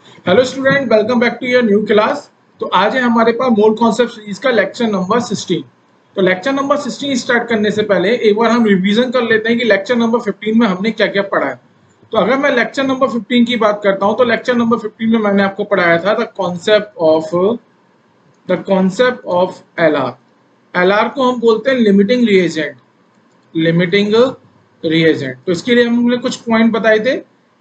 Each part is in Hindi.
Hello student, welcome back to your new class. तो आज है हमारे पास मोल कॉन्सेप्ट सीरीज का लेक्चर नंबर 16। तो लेक्चर नंबर 16 स्टार्ट करने से पहले एक बार हम रिवीजन कर लेते हैं कि लेक्चर नंबर 15 में हमने क्या क्या पढ़ा है। तो अगर मैं लेक्चर नंबर 15 की बात करता हूं तो लेक्चर नंबर 15 में मैंने आपको पढ़ाया था द कॉन्सेप्ट ऑफ एलआर को हम बोलते हैं लिमिटिंग रिएजेंट। लिमिटिंग रिएजेंट, तो इसके लिए हमने कुछ पॉइंट बताए थे।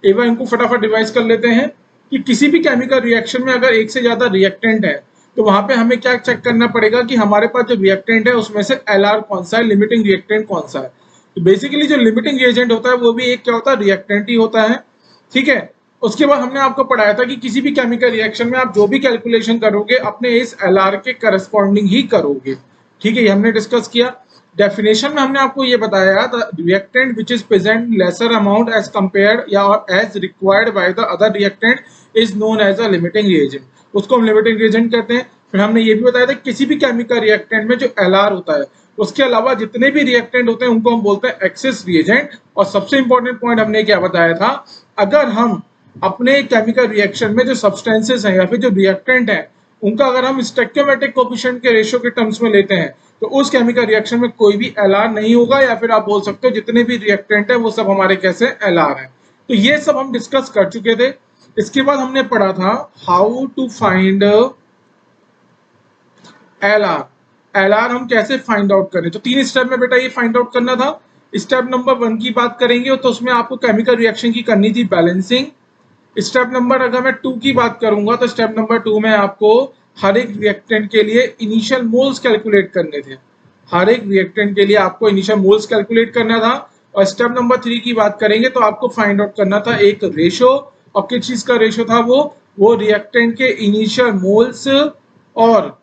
एक बार इनको फटाफट रिवाइज कर लेते हैं कि किसी भी केमिकल रिएक्शन में अगर एक से ज्यादा रिएक्टेंट है तो वहां पे हमें क्या चेक करना पड़ेगा कि हमारे पास जो रिएक्टेंट है उसमें से एलआर कौन सा है, लिमिटिंग रिएक्टेंट कौन सा है। तो बेसिकली जो लिमिटिंग रिएजेंट होता है वो भी एक क्या होता है, रिएक्टेंट ही होता है। ठीक है। उसके बाद हमने आपको पढ़ाया था कि किसी भी केमिकल रिएक्शन में आप जो भी कैलकुलेशन करोगे अपने इस एलआर के करस्पॉन्डिंग ही करोगे। ठीक है, ये हमने डिस्कस किया। डेफिनेशन में हमने आपको ये बताया the reactant which is present lesser amount as compared या as required by the other reactant is known as a limiting reagent. उसको हम लिमिटिंग रिएजेंट कहते हैं। फिर हमने ये भी बताया था किसी भी केमिकल रिएक्टेंट में जो एलआर होता है उसके अलावा जितने भी रिएक्टेंट होते हैं उनको हम बोलते हैं एक्सेस रिएजेंट। और सबसे इंपॉर्टेंट पॉइंट हमने क्या बताया था, अगर हम अपने केमिकल रिएक्शन में जो सब्सटेंसेस हैं या फिर जो रिएक्टेंट है उनका अगर हम स्टोइकियोमेट्रिक कोएफिशिएंट के रेशियो के टर्म्स में लेते हैं तो उस केमिकल रिएक्शन में कोई भी एलआर नहीं होगा, या फिर आप बोल सकते हो जितने भी रिएक्टेंट है वो सब हमारे कैसे एलआर है। तो ये सब हम डिस्कस कर चुके थे। इसके बाद हमने पढ़ा था how to find LR. LR हम कैसे फाइंड आउट करें, तो 3 स्टेप में बेटा ये फाइंड आउट करना था। स्टेप नंबर 1 की बात करेंगे तो उसमें आपको केमिकल रिएक्शन की करनी थी बैलेंसिंग। स्टेप नंबर अगर मैं 2 की बात करूंगा तो स्टेप नंबर 2 में आपको हर एक रिएक्टेंट के लिए इनिशियल मोल्स कैलकुलेट करने थे। हर एक रिएक्टेंट के लिए आपको इनिशियल मोल्स कैलकुलेट करना था। और स्टेप नंबर 3 की बात करेंगे तो आपको फाइंड आउट करना था एक रेशो। और किस चीज का रेशो था वो रिएक्टेंट के इनिशियल मोल्स और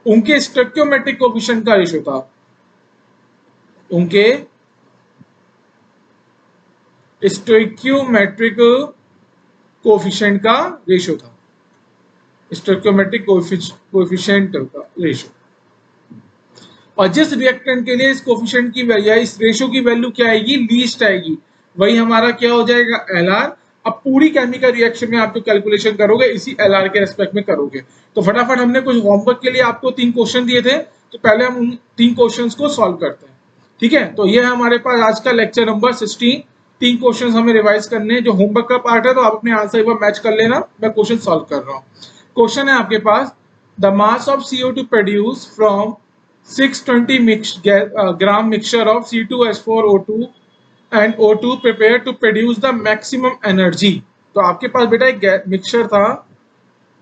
उनके स्टोइकियोमेट्रिक कोएफिशिएंट का रेशो था। उनके स्टोइकियोमेट्रिक कोएफिशिएंट का रेशो था। स्टोइकियोमेट्रिक कोएफिशिएंट का रेशो। और जिस रिएक्टेंट के लिए इस कोएफिशिएंट की वैल्यू, इस रेशो की वैल्यू क्या आएगी, लीस्ट आएगी, वही हमारा क्या हो जाएगा, एलआर। अब पूरी केमिकल रिएक्शन में आप जो कैलकुलेशन करोगे इसी एलआर के रेस्पेक्ट में करोगे। तो फटाफट हमने कुछ होमवर्क के लिए आपको 3 क्वेश्चन दिए थे, तो पहले हम उन 3 क्वेश्चंस को सॉल्व करते हैं। ठीक है, तो ये है हमारे पास आज का लेक्चर नंबर 16। 3 क्वेश्चंस हमें रिवाइज करने हैं। जो होमवर्क का पार्ट है तो आप अपने आंसर एक बार मैच कर लेना, मैं क्वेश्चन सॉल्व कर रहा हूँ। क्वेश्चन है आपके पास, the mass of CO2 produce from 620 gram mixture of C2H4O2 and O2 prepared to produce the maximum energy। तो आपके पास बेटा एक मिक्सचर था,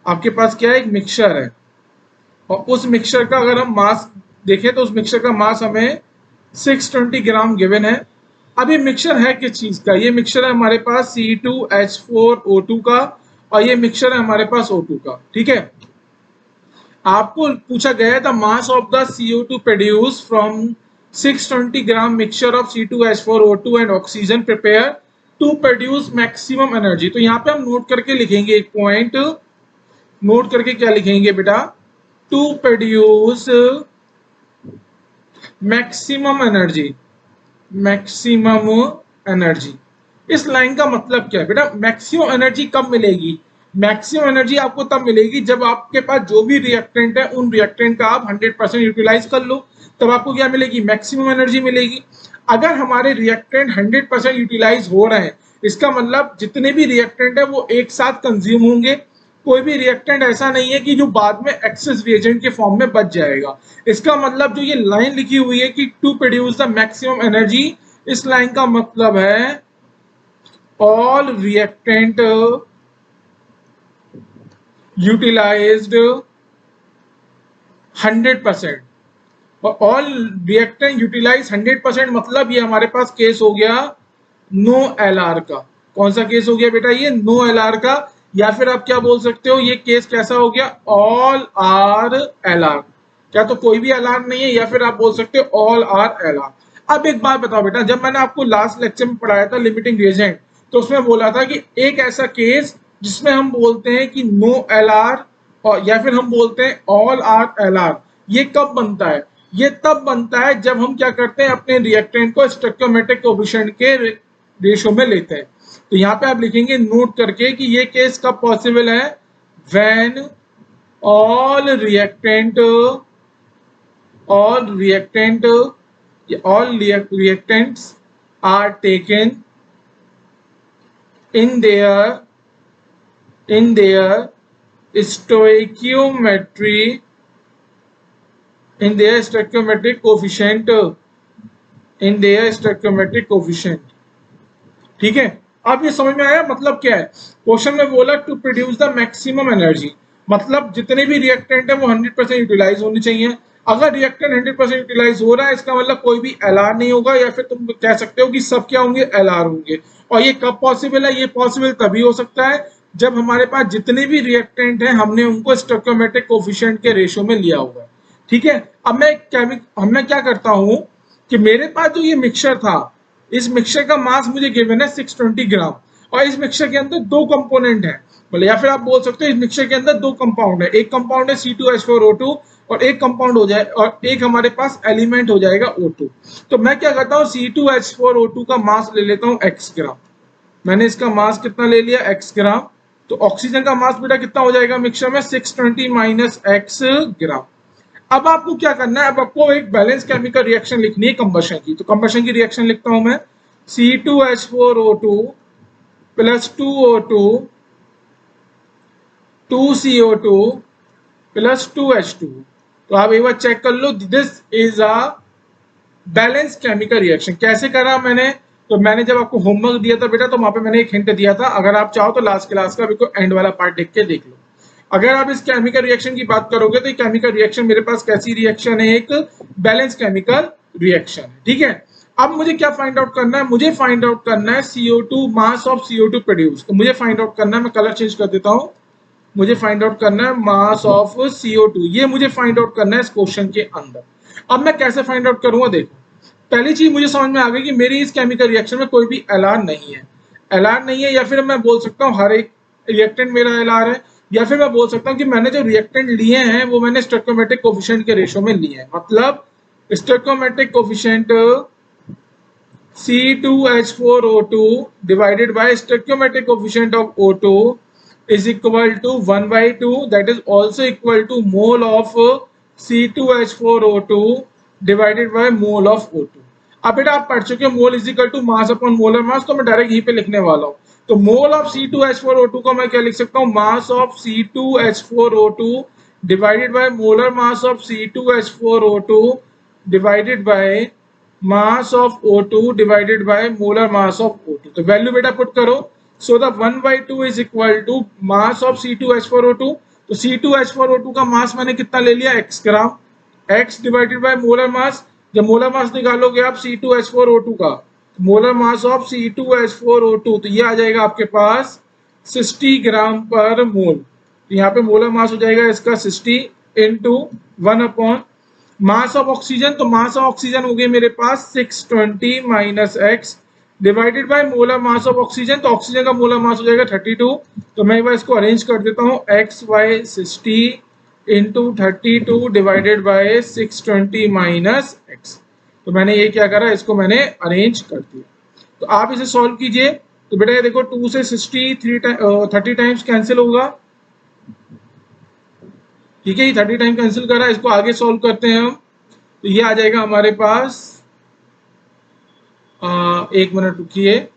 आपके पास क्या है, एक मिक्सचर है। और उस मिक्सचर का अगर हम मास देखें तो उस मिक्सचर का मास हमें 620 ग्राम गिवन है। अब ये मिक्सचर है किस चीज का, ये मिक्सचर है हमारे पास C2H4O2 का, और ये मिक्सचर है हमारे पास O2 का। ठीक है, आपको पूछा गया था mass of the CO2 produce from 620 gram mixture of C2H4O2 and oxygen prepare to produce maximum energy. तो यहाँ पे हम नोट करके लिखेंगे, एक पॉइंट नोट करके क्या लिखेंगे बेटा, to produce maximum energy. Maximum energy, इस लाइन का मतलब क्या है बेटा, मैक्सिमम एनर्जी कब मिलेगी, मैक्सिमम एनर्जी आपको तब मिलेगी जब आपके पास जो भी रिएक्टेंट है उन रिएक्टेंट का आप 100% यूटिलाइज कर लो, तब आपको क्या मिलेगी, मैक्सिमम एनर्जी मिलेगी। अगर हमारे रिएक्टेंट 100% यूटिलाइज हो रहे हैं इसका मतलब जितने भी रिएक्टेंट है वो एक साथ कंज्यूम होंगे। कोई भी रिएक्टेंट ऐसा नहीं है कि जो बाद में एक्सेस रिएजेंट के फॉर्म में बच जाएगा। इसका मतलब जो ये लाइन लिखी हुई है कि to produce the maximum energy, इस लाइन का मतलब है all reactant utilized 100%। और all reactant utilized 100% मतलब ये हमारे पास केस हो गया नो एलआर का। कौन सा केस हो गया बेटा, ये नो एलआर का। या फिर आप क्या बोल सकते हो, ये केस कैसा हो गया, ऑल आर एलआर। क्या तो कोई भी एलआर नहीं है, या फिर आप बोल सकते हो ऑल आर एलआर। अब एक बात बताओ बेटा, जब मैंने आपको लास्ट लेक्चर में पढ़ाया था लिमिटिंग रिएजेंट तो उसमें बोला था कि एक ऐसा केस जिसमें हम बोलते हैं कि नो एलआर और या फिर हम बोलते हैं ऑल आर एलआर, ये कब बनता है, ये तब बनता है जब हम क्या करते हैं, अपने रिएक्टेंट को स्टोइकियोमेट्रिक कोएफिशिएंट के रेशो में लेते हैं। तो यहाँ पे आप लिखेंगे नोट करके कि ये केस कब पॉसिबल है, when all reactant all reactant all reactants are taken in their stoichiometry in their stoichiometric coefficient in their stoichiometric coefficient। ठीक है, अब ये समझ में आया मतलब क्या है। क्वेश्चन में बोला to produce the maximum energy, मतलब जितने भी रिएक्टेंट है वो 100% यूटिलाइज होने चाहिए। अगर रिएक्टेंट 100% यूटिलाइज हो रहा है इसका मतलब कोई भी एलआर नहीं होगा, या फिर तुम कह सकते हो कि सब क्या होंगे, एलआर होंगे। और ये कब पॉसिबल है, ये पॉसिबल तभी हो सकता है जब हमारे पास जितने भी रिएक्टेंट हैं हमने उनको स्टोइकियोमेट्रिक कोफिशिएंट के रेशियो में लिया होगा। ठीक है, अब मैं क्या करता हूं कि मेरे पास जो ये मिक्सचर था, इस मिक्सचर का मास मुझे गिवन है 620 ग्राम, और इस मिक्सचर के अंदर दो कंपोनेंट हैं, बोले या फिर आप बोल सकते हो इस मिक्सचर के अंदर दो कंपाउंड है, एक कंपाउंड है C2H4O2 और एक कंपाउंड हो जाए और एक हमारे पास एलिमेंट हो जाएगा O2। तो मैं क्या करता हूँ, C2H4O2 का मास ले लेता हूँ x ग्राम। मैंने इसका मास कितना ले लिया, x ग्राम। तो ऑक्सीजन का मास बेटा कितना हो जाएगा मिक्सचर में, 620 माइनस x ग्राम। अब आपको क्या करना है, अब आपको एक बैलेंस केमिकल रिएक्शन लिखनी है कंबशन की। तो कंबशन की रिएक्शन लिखता हूं मैं, C2H4O2 plus 2O2 2CO2 plus 2H2। तो आप एक बार चेक कर लो, this is a balance chemical reaction. कैसे करा मैंने, तो मैंने जब आपको होमवर्क दिया था बेटा तो वहां पे मैंने एक हिंट दिया था, अगर आप चाहो तो लास्ट क्लास का बिल्कुल एंड वाला पार्ट देख के देख लो। अगर आप इस केमिकल रिएक्शन की बात करोगे तो केमिकल रिएक्शन मेरे पास कैसी रिएक्शन है, एक बैलेंस केमिकल रिएक्शन है। ठीक है, अब मुझे क्या फाइंड आउट करना है, मुझे फाइंड आउट करना है CO2 mass of CO2 produce. तो मुझे फाइंड आउट करना है, मैं कलर चेंज कर देता हूं, मुझे फाइंड आउट करना है मास ऑफ CO2, ये मुझे फाइंड आउट करना है इस क्वेश्चन के अंदर। अब मैं कैसे फाइंड आउट करूंगा, देखो पहली चीज मुझे समझ में आ गई कि मेरी इस केमिकल रिएक्शन में कोई भी एलआर नहीं है, एलआर नहीं है, या फिर मैं बोल सकता हूँ हर एक रिएक्टेंट मेरा एलआर है, या फिर मैं बोल सकता हूँ कि मैंने जो रिएक्टेंट लिए हैं वो मैंने स्टोइकियोमेट्रिक कोफिशिएंट के रेशियो में लिए हैं। मतलब stoichiometric coefficient C2H4O2 divided by stoichiometric coefficient of O2 is equal to 1/2, that is also equal to mole of C2H4O2 divided by mole of O2। अब बेटा आप पढ़ चुके हैं mole is equal to mass upon molar mass, तो मैं डायरेक्ट यहीं पे लिखने वाला हूँ। तो मोल ऑफ C2H4O2 को मैं क्या लिख सकता हूँ, mass of C2H4O2 divided by molar mass of C2H4O2 divided by mass of O2 divided by molar mass of O2। तो वैल्यू बेटा पुट करो, so the 1/2 is equal to mass of C2H4O2। तो C2H4O2 का मास मैंने कितना ले लिया, x gram, x divided by molar मास। जब मोलर मास निकालोगे आप C2H4O2 का, मोलर मास ऑफ C2H4O2, तो ये आ जाएगा आपके पास 60 ग्राम पर मोल। तो यहाँ पे मोलर मास हो जाएगा इसका 60 into 1 upon mass of oxygen. तो मास ऑफ ऑक्सीजन हो गई मेरे पास 620 minus x divided by molar mass of oxygen. तो ऑक्सीजन का मोलर मास हो जाएगा 32। तो मैं एक बार इसको अरेंज कर देता हूँ, x by 60 into 32 divided by 620 minus x. तो मैंने ये क्या करा, इसको मैंने अरेंज कर दिया। तो आप इसे सॉल्व कीजिए। तो बेटा ये देखो 2 से 30 टाइम्स कैंसिल होगा, ठीक है, ये 30 टाइम कैंसिल करा, इसको आगे सॉल्व करते हैं हम। तो ये आ जाएगा हमारे पास, एक मिनट रुकिए,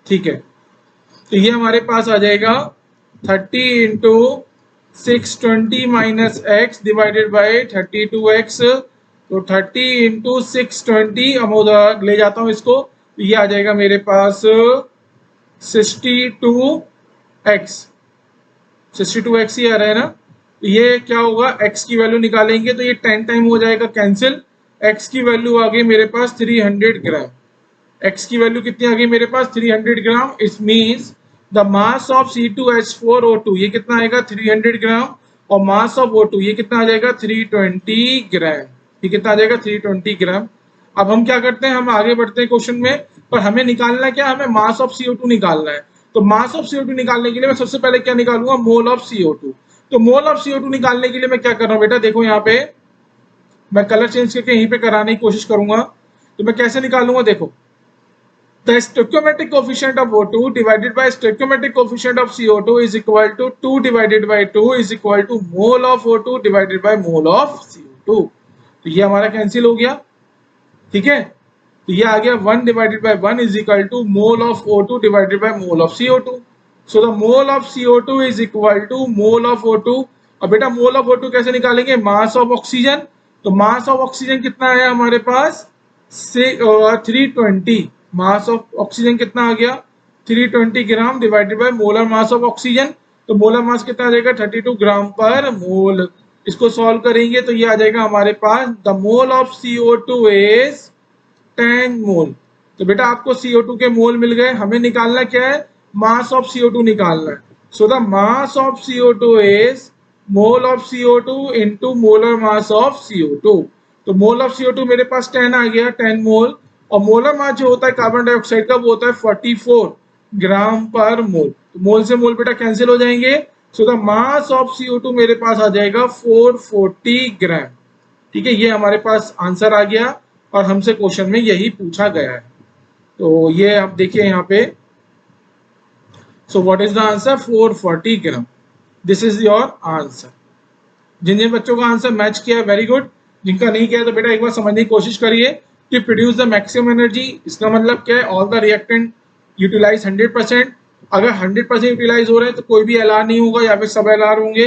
ठीक है, तो ये हमारे पास आ जाएगा 30 into 620 minus x divided by 32x। तो 30 इंटू 620, अब उधर ले जाता हूं इसको, तो ये आ जाएगा मेरे पास 62x, 62x ही आ रहा है ना। तो ये क्या होगा, x की वैल्यू निकालेंगे तो ये 10 टाइम हो जाएगा कैंसिल, x की वैल्यू आ गई मेरे पास 300 ग्राम। x की वैल्यू कितनी आ गई मेरे पास, 300 gram. It means the mass of C2H4O2 ये कितना आएगा, 300 ग्राम, और मास ऑफ O2 ये कितना आ जाएगा, 320 ग्राम। ये कितना आ जाएगा, 320 ग्राम। अब हम क्या करते हैं, हम आगे बढ़ते हैं क्वेश्चन में, पर हमें निकालना क्या, हमें मास ऑफ CO2 निकालना है। तो मास ऑफ CO2 निकालने के लिए मैं सबसे पहले क्या निकालूंगा, मोल ऑफ CO2। तो मोल ऑफ CO2 निकालने के लिए मैं क्या कर रहा हूँ बेटा, देखो यहाँ पे मैं कलर चेंज करके यहीं पे कराने की कोशिश करूंगा। तो मैं कैसे निकालूंगा, देखो The stoichiometric coefficient of O2 divided by stoichiometric coefficient of CO2 is equal to 2 divided by 2 is equal to mole of O2 divided by mole of CO2. तो ये हमारा कैंसिल हो गया, ठीक है। तो ये आ गया 1 divided by 1 is equal to mole of O2 divided by mole of CO2. So the mole of CO2 is equal to mole of O2. अब बेटा mole of O2 कैसे निकालेंगे, मास ऑफ ऑक्सीजन। तो मास ऑफ ऑक्सीजन कितना है हमारे पास 320, मास ऑफ ऑक्सीजन कितना आ गया 320 gram divided by molar mass of oxygen. तो मोलर मास कितना आ जाएगा 32 ग्राम पर मोल। इसको सॉल्व करेंगे तो ये आ जाएगा हमारे पास the mole of CO2 is 10 mole. तो बेटा आपको CO2 के मोल मिल गए, हमें निकालना क्या है, मास ऑफ CO2 निकालना है। So the mass of CO2 is mole of CO2 into molar mass of CO2। तो मोल ऑफ CO2 मेरे पास 10 आ गया, 10 मोल, और मोलर मास जो होता है कार्बन डाइऑक्साइड का वो होता है 44 ग्राम पर मोल। तो मोल से मोल बेटा कैंसिल हो जाएंगे। So the mass of CO2 मेरे पास आ जाएगा 440 ग्राम। ठीक है, ये हमारे पास आंसर आ गया और हमसे क्वेश्चन में यही पूछा गया है। तो ये आप देखिए यहाँ पे, so what is the answer 440 gram. This is your answer. जिन जिन बच्चों का आंसर मैच किया है वेरी गुड, जिनका नहीं किया तो बेटा एक बार समझने की कोशिश करिए। To produce the maximum energy, इसका मतलब क्या है, ऑल द रिएक्टेंट यूटिलाइज 100%। अगर 100% यूटिलाइज हो रहे हैं तो कोई भी एलआर नहीं होगा या फिर सब एलआर होंगे।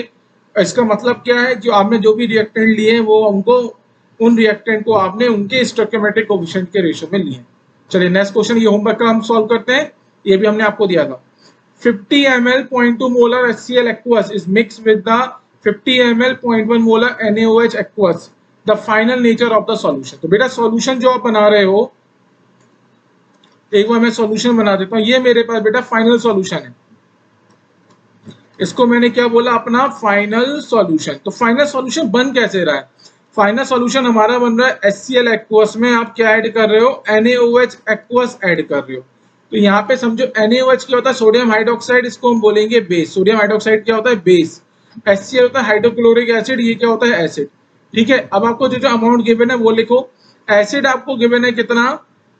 इसका मतलब क्या है, जो आपने जो भी रिएक्टेंट लिए हैं वो उनको उन रिएक्टेंट को आपने उनके स्टोइकियोमेट्रिक कोएफिशिएंट के रेशियो में लिए। चलिए नेक्स्ट क्वेश्चन, ये होमवर्क का हम सॉल्व करते हैं, ये भी हमने आपको दिया था। 50 ml 0.2 molar HCl aqueous is mixed with the 50 ml 0.1 molar NaOH aqueous. The final nature of the solution. तो बेटा सॉल्यूशन जो आप बना रहे हो, एक बार मैं सॉल्यूशन बना देता हूँ। ये मेरे पास बेटा फाइनल सॉल्यूशन है, इसको मैंने क्या बोला, अपना फाइनल सॉल्यूशन। तो फाइनल सॉल्यूशन बन कैसे रहा है, फाइनल सॉल्यूशन हमारा बन रहा है HCl aqueous में आप क्या ऐड कर रहे हो, NaOH aqueous ऐड कर रहे हो। तो यहाँ पे समझो NaOH क्या होता है, सोडियम हाइड्रोक्साइड, इसको हम बोलेंगे बेस। सोडियम हाइड्रोक्साइड क्या होता है, बेस। HCl होता है हाइड्रोक्लोरिक एसिड, ये क्या होता है, एसिड। ठीक है, अब आपको जो अमाउंट गिवन है वो लिखो। एसिड आपको गिवन है कितना,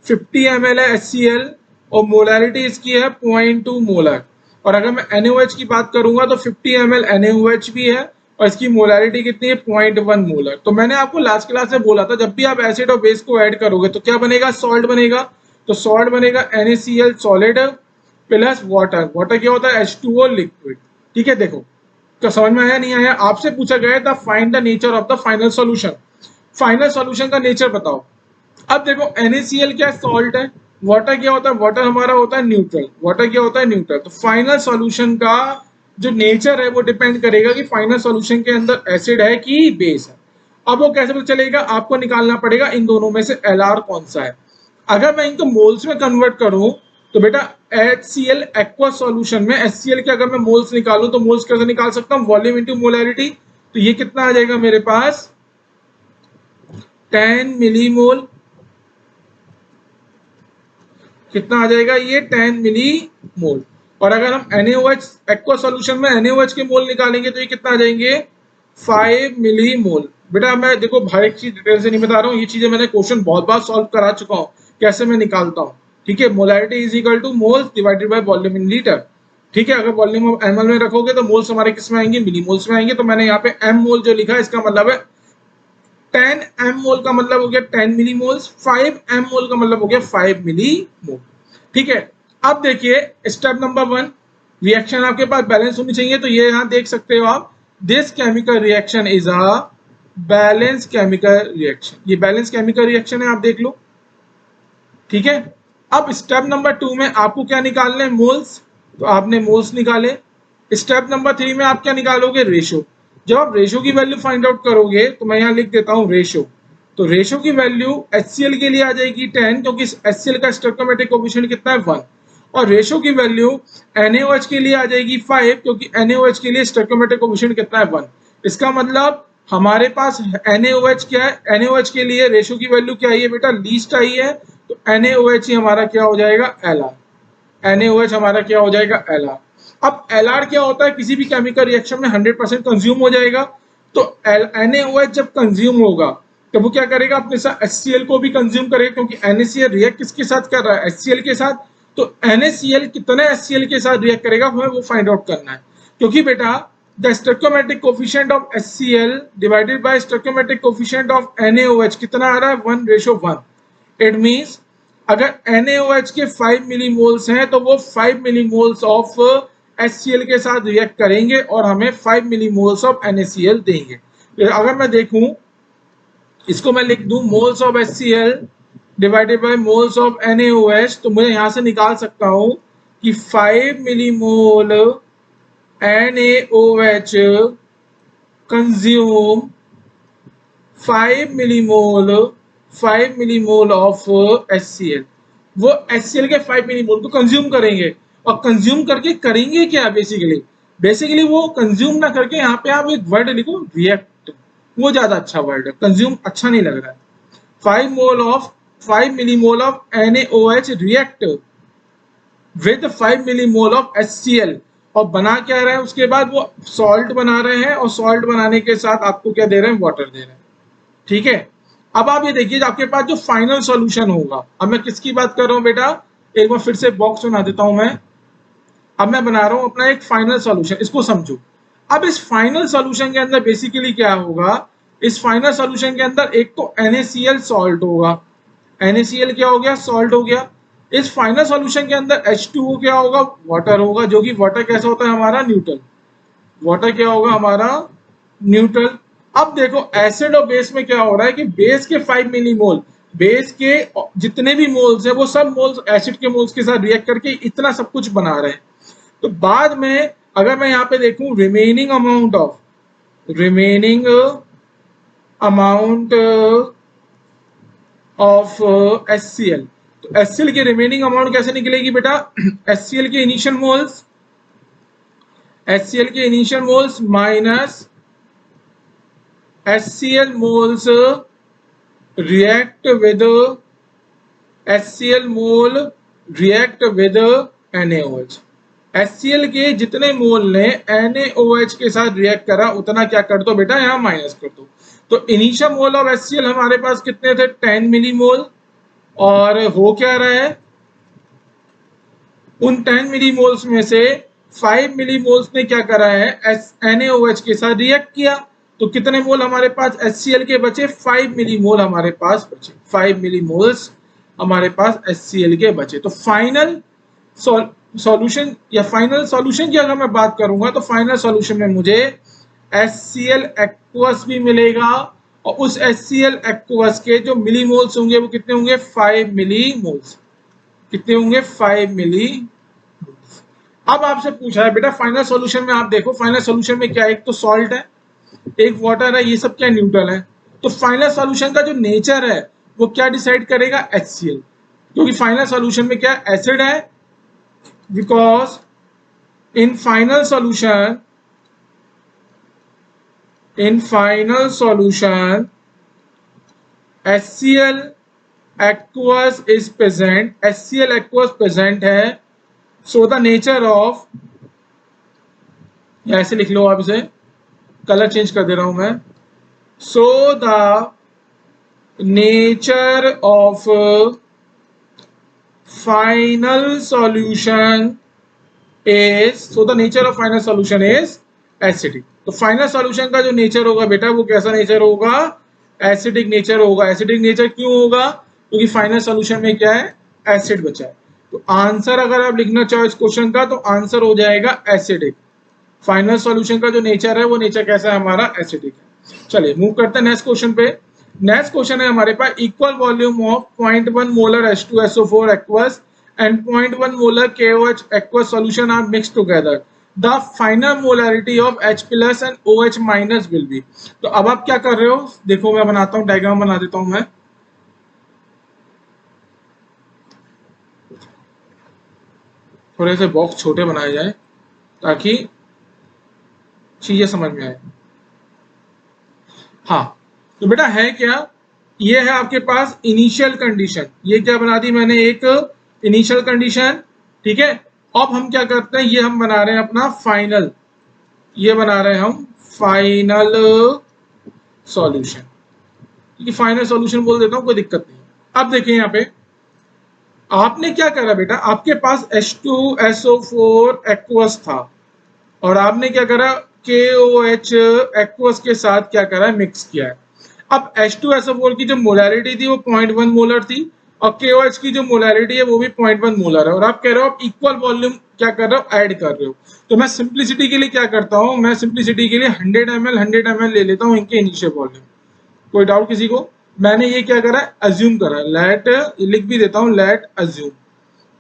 50 ml है HCl और मोलैरिटी इसकी है 0.2 मोलर। और अगर मैं NaOH की बात करूंगा तो 50 ml NaOH भी है और इसकी मोलैरिटी कितनी है 0.1 मोलर। तो मैंने आपको लास्ट क्लास में बोला था जब भी आप एसिड और बेस को ऐड करोगे तो क्या बनेगा, सॉल्ट बनेगा। तो सॉल्ट बनेगा NaCl solid plus water. Water क्या होता है, H2O लिक्विड। ठीक है, देखो तो समझ में आया नहीं आया, आपसे पूछा गया था find the nature of the final solution. Final solution का नेचर बताओ। अब देखो NaCl क्या सॉल्ट है, वाटर क्या होता है, वाटर हमारा होता है न्यूट्रल, वाटर क्या होता है न्यूट्रल। तो फाइनल सॉल्यूशन का जो नेचर है वो डिपेंड करेगा कि फाइनल सॉल्यूशन के अंदर एसिड है कि बेस है। अब वो कैसे पता चलेगा, आपको निकालना पड़ेगा इन दोनों में से LR कौन सा है। अगर मैं इनको मोल्स में कन्वर्ट करूं तो बेटा HCl एक्वस सॉल्यूशन में HCl के अगर मैं मोल्स निकालूं तो मोल्स कैसे निकाल सकता हूं, वॉल्यूम इनटू मोलैरिटी। तो ये कितना आ जाएगा मेरे पास 10 मिलीमोल, कितना आ जाएगा ये 10 मिलीमोल। और अगर हम NaOH एक्वस सॉल्यूशन में NaOH के मोल निकालेंगे तो ये कितना आ जाएंगे 5 मिलीमोल। बेटा मैं देखो हर एक चीज डिटेल से नहीं बता रहा हूँ, ये चीजें मैंने क्वेश्चन बहुत बार सॉल्व करा चुका हूँ कैसे मैं निकालता हूँ। ठीक है, molarity is equal two moles divided by volume in litre. ठीक है, अगर वॉल्यूम ml में रखोगे तो मोल्स हमारे किस में आएंगे, मिलीमोल्स में आएंगे। तो मैंने यहाँ पे m मोल जो लिखा है इसका मतलब है 10 m मोल का मतलब हो गया 10 मिलीमोल्स, 5 m मोल का मतलब हो गया 5 मिलीमोल। ठीक है, अब देखिए स्टेप नंबर 1, रिएक्शन आपके पास बैलेंस होनी चाहिए। तो ये यहाँ देख सकते हो आप, this chemical reaction is a balance chemical reaction. ये बैलेंस केमिकल रिएक्शन है, आप देख लो। ठीक है, अब स्टेप नंबर 2 में आपको क्या निकालना है, मोल्स। तो आपने मोल्स निकाले। स्टेप नंबर 3 में आप क्या निकालोगे, रेशो। जब आप रेशो की वैल्यू फाइंड आउट करोगे तो मैं यहाँ लिख देता हूँ रेशो। तो रेशो की वैल्यू HCl के लिए आ जाएगी 10 क्योंकि HCl का स्टोइकियोमेट्रिक कोएफिशिएंट कितना है 1। और रेशो की वैल्यू NaOH के लिए आ जाएगी 5 क्योंकि NaOH के लिए स्टोइकियोमेट्रिक कोएफिशिएंट कितना है 1। इसका मतलब हमारे पास NaOH क्या है, NaOH के लिए रेशो की वैल्यू क्या आई है बेटा, लीस्ट आई है। तो NaOH ही हमारा क्या हो जाएगा, LR। NaOH हमारा क्या हो जाएगा, LR। अब LR क्या होता है, किसी भी केमिकल रिएक्शन में 100% कंज्यूम हो जाएगा। तो NaOH जब कंज्यूम होगा तो वो क्या करेगा, अपने साथ HCl को भी कंज्यूम करेगा, क्योंकि NaCl रिएक्ट किसके साथ कर रहा है, HCl के साथ। तो NaCl कितने HCl के साथ रिएक्ट करेगा हमें वो फाइंड आउट करना है, क्योंकि बेटा the stoichiometric coefficient of HCl divided by stoichiometric coefficient of NaOH कितना आ रहा है, 1:1। इट मींस अगर NaOH के 5 मिलीमोल्स हैं तो वो 5 मिलीमोल्स ऑफ HCl के साथ रिएक्ट करेंगे और हमें 5 मिलीमोल्स ऑफ NaCl देंगे। अगर मैं देखूं, इसको मैं लिख दूं moles of HCl divided by moles of NaOH, तो मुझे यहां से निकाल सकता हूं कि 5 millimole NaOH consume 5 millimole of HCl। वो HCl के 5 मिलीमोल को कंज्यूम करेंगे, और कंज्यूम करके करेंगे क्या, बेसिकली वो कंज्यूम ना करके, यहाँ पे आप एक वर्ड लिखो रिएक्ट, वो ज्यादा अच्छा वर्ड है, कंज्यूम अच्छा नहीं लग रहा है। 5 millimole of NaOH react with 5 millimole of HCl, और बना क्या रहे हैं, उसके बाद वो सॉल्ट बना रहे हैं, और सॉल्ट बनाने के साथ आपको क्या दे रहे हैं, वाटर दे रहे हैं। ठीक है, अब आप ये देखिए आपके पास जो फाइनल सॉल्यूशन होगा, अब मैं किसकी बात कर रहा हूं बेटा, एक बार फिर से बॉक्स बना देता हूं मैं। अब मैं बना रहा हूं अपना एक फाइनल सॉल्यूशन, इसको समझो। अब इस फाइनल सॉल्यूशन के अंदर बेसिकली क्या होगा, इस फाइनल सॉल्यूशन के अंदर एक तो NaCl सॉल्ट होगा, NaCl क्या हो गया, सॉल्ट हो गया। इस फाइनल सॉल्यूशन के अंदर H2O क्या होगा, वाटर होगा, जो कि वाटर कैसा होता है हमारा, न्यूट्रल। वाटर क्या होगा हमारा, न्यूट्रल। अब देखो एसिड और बेस में क्या हो रहा है कि बेस के 5 मिलीमोल, बेस के जितने भी मोल्स है वो सब मोल्स एसिड के मोल्स के साथ रिएक्ट करके इतना सब कुछ बना रहे हैं। तो बाद में अगर मैं यहाँ पे देखूं रिमेनिंग अमाउंट ऑफ HCl, तो HCl की रिमेनिंग अमाउंट कैसे निकलेगी बेटा, HCl के initial moles minus HCl moles react with NaOH। HCl के जितने मोल ने NaOH के साथ रिएक्ट करा उतना क्या कर दो बेटा, यहाँ माइनस कर दो। तो इनिशियल मोल ऑफ HCl हमारे पास कितने थे, 10 मिलीमोल, और हो क्या रहा है, उन 10 मिलीमोल्स में से 5 मिलीमोल्स ने क्या करा है, NaOH के साथ रिएक्ट किया। तो कितने मोल हमारे पास HCl के बचे, 5 मिलीमोल हमारे पास बचे, 5 मिलीमोल्स हमारे पास HCl के बचे। तो फाइनल सॉल्यूशन या फाइनल सॉल्यूशन की अगर मैं बात करूंगा तो फाइनल सॉल्यूशन में मुझे HCl एक्वस भी मिलेगा, और उस HCl एक्वस के जो मिलीमोल्स होंगे वो कितने होंगे, 5 मिलीमोल्स। कितने होंगे, 5 मिलीमोल्स। अब आपसे पूछा है बेटा फाइनल सॉल्यूशन में, आप देखो फाइनल सॉल्यूशन में क्या है, एक तो सॉल्ट है, एक वाटर है, ये सब क्या न्यूट्रल है। तो फाइनल सॉल्यूशन का जो नेचर है वो क्या डिसाइड करेगा, HCl, क्योंकि फाइनल सॉल्यूशन में क्या एसिड है, because in final solution HCl aqueous is present, HCl aqueous present है। सो द नेचर ऑफ, या ऐसे लिख लो आप इसे, कलर चेंज कर दे रहा हूं मैं। So the nature of final solution is acidic. तो फाइनल सॉल्यूशन का जो नेचर होगा बेटा वो कैसा नेचर होगा, एसिडिक नेचर होगा। एसिडिक नेचर क्यों होगा, क्योंकि फाइनल सॉल्यूशन में क्या है, एसिड बचा है। तो आंसर अगर आप लिखना चाहो इस क्वेश्चन का तो आंसर हो जाएगा एसिडिक। फाइनल सॉल्यूशन का जो नेचर है वो नेचर कैसा है हमारा, एसिडिक है। चलिए मूव करते हैं नेक्स्ट क्वेश्चन पे। नेक्स्ट क्वेश्चन है हमारे पास, equal volume of 0.1 molar H2SO4 aqueous and 0.1 molar KOH aqueous solution are mixed together. The final molarity of H plus and OH minus will be। तो अब आप क्या कर रहे हो, देखो मैं बनाता हूं, डायग्राम बना देता हूं मैं। थोड़े से बॉक्स छोटे बनाए जाए ताकि चीजें समझ में आए। हाँ, तो बेटा है क्या, ये है आपके पास इनिशियल कंडीशन, ये क्या बना दी मैंने, एक इनिशियल कंडीशन। ठीक है, अब हम क्या करते हैं, ये हम बना रहे हैं अपना फाइनल, ये बना रहे हैं हम फाइनल सॉल्यूशन। क्योंकि फाइनल सॉल्यूशन बोल देता हूँ, कोई दिक्कत नहीं। अब देखिए यहाँ पे आपने क्या करा बेटा, आपके पास H2SO4 एक्वस था और आपने क्या करा, KOH एक्वस के साथ क्या करा, मिक्स किया है। अब H2SO4 की जो मोलैरिटी थी वो 0.1 मोलर थी और KOH की जो मोलैरिटी है वो भी 0.1 मोलर है, और आप कह रहे हो आप इक्वल वॉल्यूम क्या कर रहे हो, ऐड कर रहे हो। तो मैं सिंप्लिसिटी के लिए क्या करता हूं, मैं सिंप्लिसिटी के लिए 100 ml ले लेता हूं इनके इनिशियल वॉल्यूम। कोई डाउट किसी को? मैंने ये क्या करा है, अज्यूम करा है, लेट, लिख भी देता हूं, लेट अज्यूम।